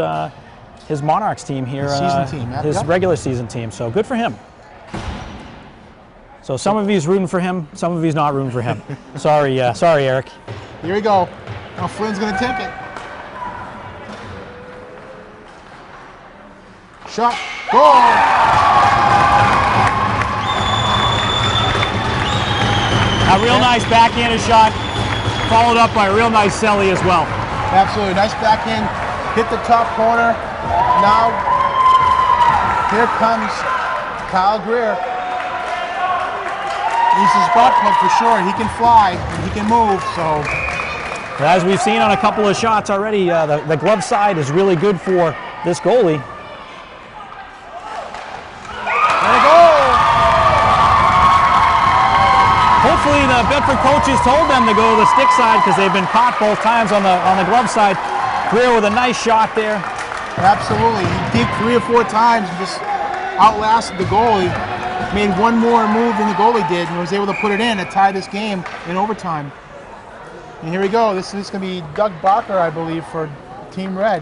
Monarchs team here, his regular season team. So good for him. So some of you's rooting for him, some of you's not rooting for him. Sorry, Eric.
Here we go. Now Flynn's going to take it. Shot. Goal!
A real nice backhanded shot, followed up by a real nice celly as well.
Absolutely. Nice backhand. Hit the top corner. Now, here comes Kyle Greer. He's a spot plug for sure. He can fly, and he can move, so.
As we've seen on a couple of shots already, the glove side is really good for this goalie.
There we go!
Hopefully the Bedford coaches told them to go to the stick side because they've been caught both times on the glove side. Greer with a nice shot there.
Absolutely. He did 3 or 4 times and just outlasted the goalie. Made one more move than the goalie did and was able to put it in to tie this game in overtime. And here we go. This is going to be Doug Barker, I believe, for Team Red.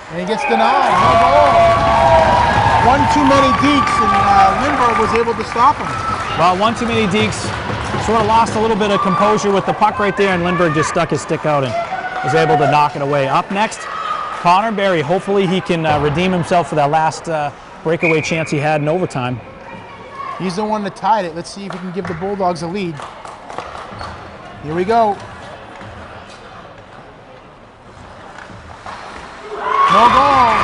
And he gets denied. No goal. One too many dekes, and Lindbergh was able to stop him.
Well, one too many dekes. Sort of lost a little bit of composure with the puck right there, and Lindbergh just stuck his stick out and was able to knock it away. Up next, Connor Berry. Hopefully he can redeem himself for that last breakaway chance he had in overtime.
He's the one that tied it. Let's see if he can give the Bulldogs a lead. Here we go. No goal.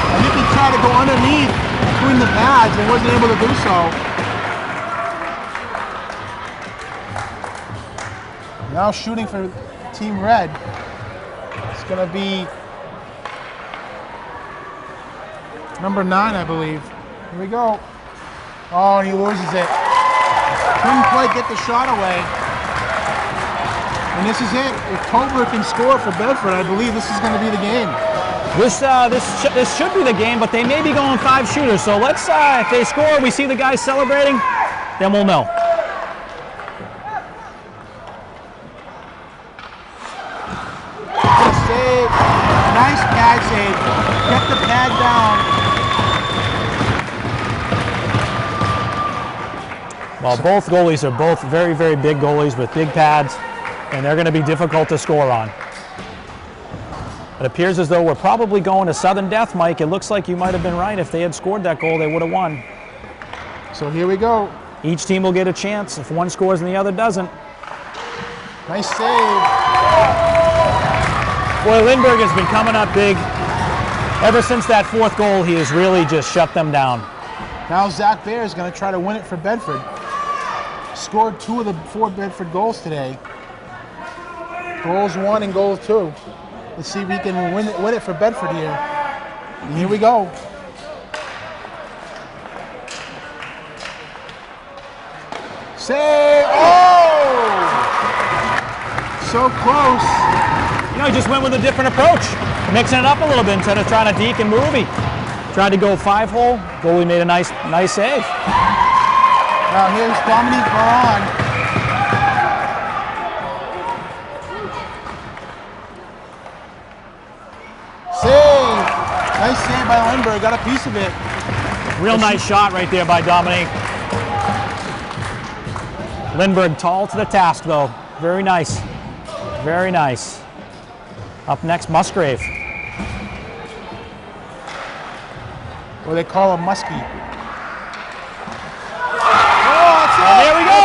I think he tried to go underneath between the pads and wasn't able to do so. Now shooting for Team Red. It's going to be number 9, I believe. Here we go. Oh, and he loses it. Couldn't quite get the shot away. And this is it. If Tobler can score for Bedford, I believe this is going to be the game.
This should be the game, but they may be going 5 shooters. So let's, if they score, we see the guys celebrating, then we'll know.
Good save. Nice pad save. Get the pad down.
Well, both goalies are both very, very big goalies with big pads, and they're going to be difficult to score on. It appears as though we're probably going to sudden death, Mike. It looks like you might have been right. If they had scored that goal, they would have won.
So here we go.
Each team will get a chance if one scores and the other doesn't.
Nice save.
Boy, Lindbergh has been coming up big. Ever since that 4th goal, he has really just shut them down.
Now Zach Baer is going to try to win it for Bedford. Scored 2 of the 4 Bedford goals today. Goals 1 and goal 2. Let's see if he can win it for Bedford here. And here we go. Save! Oh! So close.
He just went with a different approach, mixing it up a little bit instead of trying to deke and move. He tried to go 5-hole. Goalie made a nice save.
Now here's Dominique Baron. Nice save by Lindbergh. Got a piece of it.
Real nice shot right there by Dominique. Lindbergh tall to the task, though. Very nice. Very nice. Up next, Musgrave.
Or they call him Muskie. Oh, that's it.
And there we go.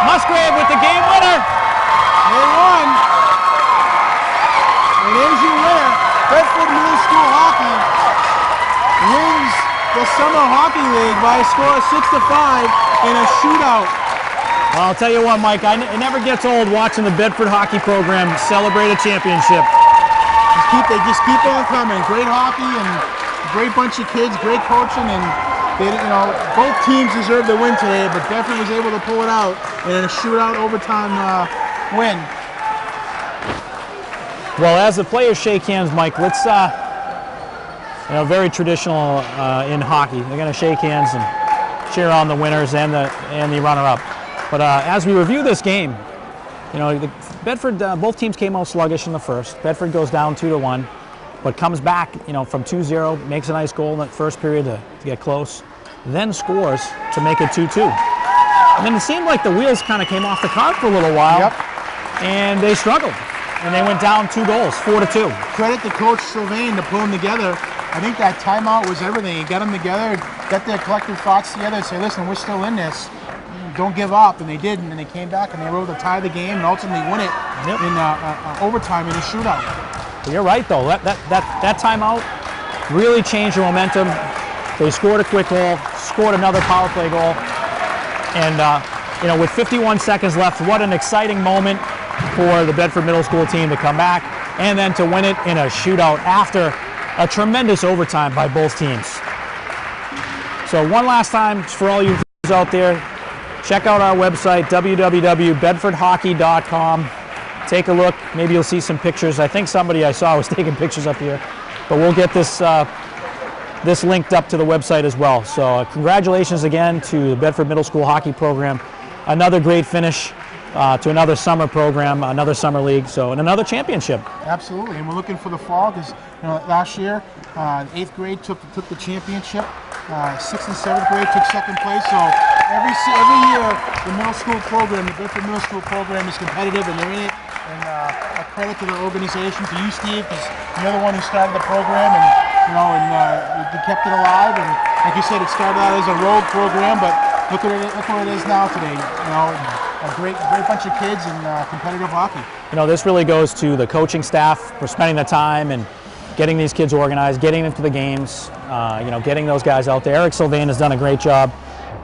Musgrave with the game winner.
They won. And here's your winner. Bedford Middle School Hockey wins the Summer Hockey League by a score of 6-5 in a shootout.
Well, I'll tell you what, Mike, it never gets old watching the Bedford hockey program celebrate a championship.
They just keep on coming. Great hockey and a great bunch of kids, great coaching, and they, both teams deserve the win today, but Bedford was able to pull it out in a shootout overtime win.
Well, as the players shake hands, Mike, let's, very traditional in hockey. They're going to shake hands and cheer on the winners and the runner-up. But as we review this game, Bedford, both teams came out sluggish in the first. Bedford goes down 2-1, but comes back, from 2-0, makes a nice goal in that first period to get close, then scores to make it 2-2. And then it seemed like the wheels kind of came off the cart for a little while, and they struggled. And they went down 2 goals, 4-2.
Credit to Coach Sylvain to pull them together. I think that timeout was everything. He got them together, got their collective thoughts together, and say, listen, we're still in this. Don't give up, and they didn't, and they came back and they were able to tie the game and ultimately win it in overtime in a shootout.
Well, you're right, though. That timeout really changed the momentum. They scored a quick goal, scored another power play goal, and with 51 seconds left, what an exciting moment for the Bedford Middle School team to come back and then to win it in a shootout after a tremendous overtime by both teams. So one last time for all you out there, check out our website, www.bedfordhockey.com. Take a look. Maybe you'll see some pictures. I think somebody I saw was taking pictures up here. But we'll get this linked up to the website as well. So congratulations again to the Bedford Middle School Hockey program. Another great finish to another summer program, another summer league, and another championship.
Absolutely, and we're looking for the fall because last year, 8th grade took the championship. 6th and 7th grade took second place. So every year, the middle school program, the Bedford Middle School program, is competitive, and they're in it. And a credit to the organization, to you, Steve, because you're the one who started the program, and you kept it alive. And like you said, it started out as a road program, but look where it is now today. A great bunch of kids and competitive hockey.
This really goes to the coaching staff for spending the time and getting these kids organized, getting them to the games, getting those guys out there. Eric Sylvain has done a great job,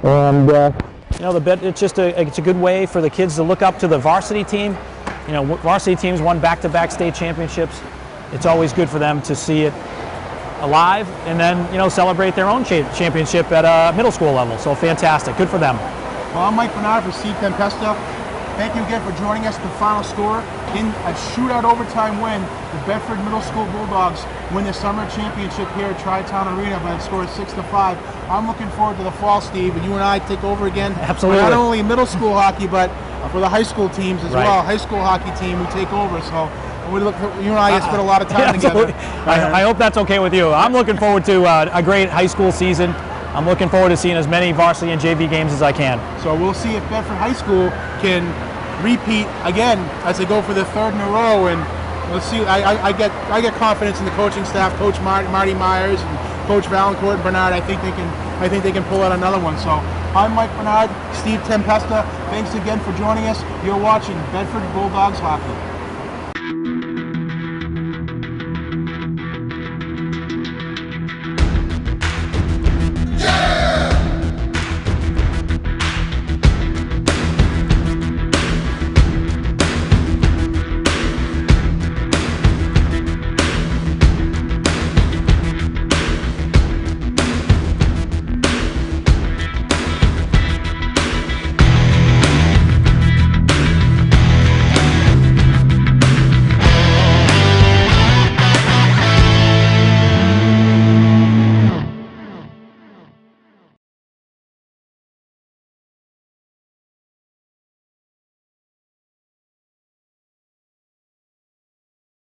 and it's a good way for the kids to look up to the varsity team. Varsity teams won back-to-back state championships. It's always good for them to see it alive and then celebrate their own championship at a middle school level. So fantastic, good for them.
Well, I'm Mike Bernard for Steve Tempesta. Thank you again for joining us. The final score in a shootout overtime win. The Bedford Middle School Bulldogs win the summer championship here at Tri-Town Arena by a score of 6-5. I'm looking forward to the fall, Steve, and you and I take over again.
Absolutely.
Not only middle school hockey, but for the high school teams as well. High school hockey team who take over. So you and I have spent a lot of time together.
I hope that's okay with you. I'm looking forward to a great high school season. I'm looking forward to seeing as many varsity and JV games as I can.
So we'll see if Bedford High School can repeat again as they go for the 3rd in a row, and let's see. I get confidence in the coaching staff, Coach Marty Myers and Coach Valancourt and Bernard. I think they can pull out another one. So I'm Mike Bernard, Steve Tempesta. Thanks again for joining us. You're watching Bedford Bulldogs Hockey.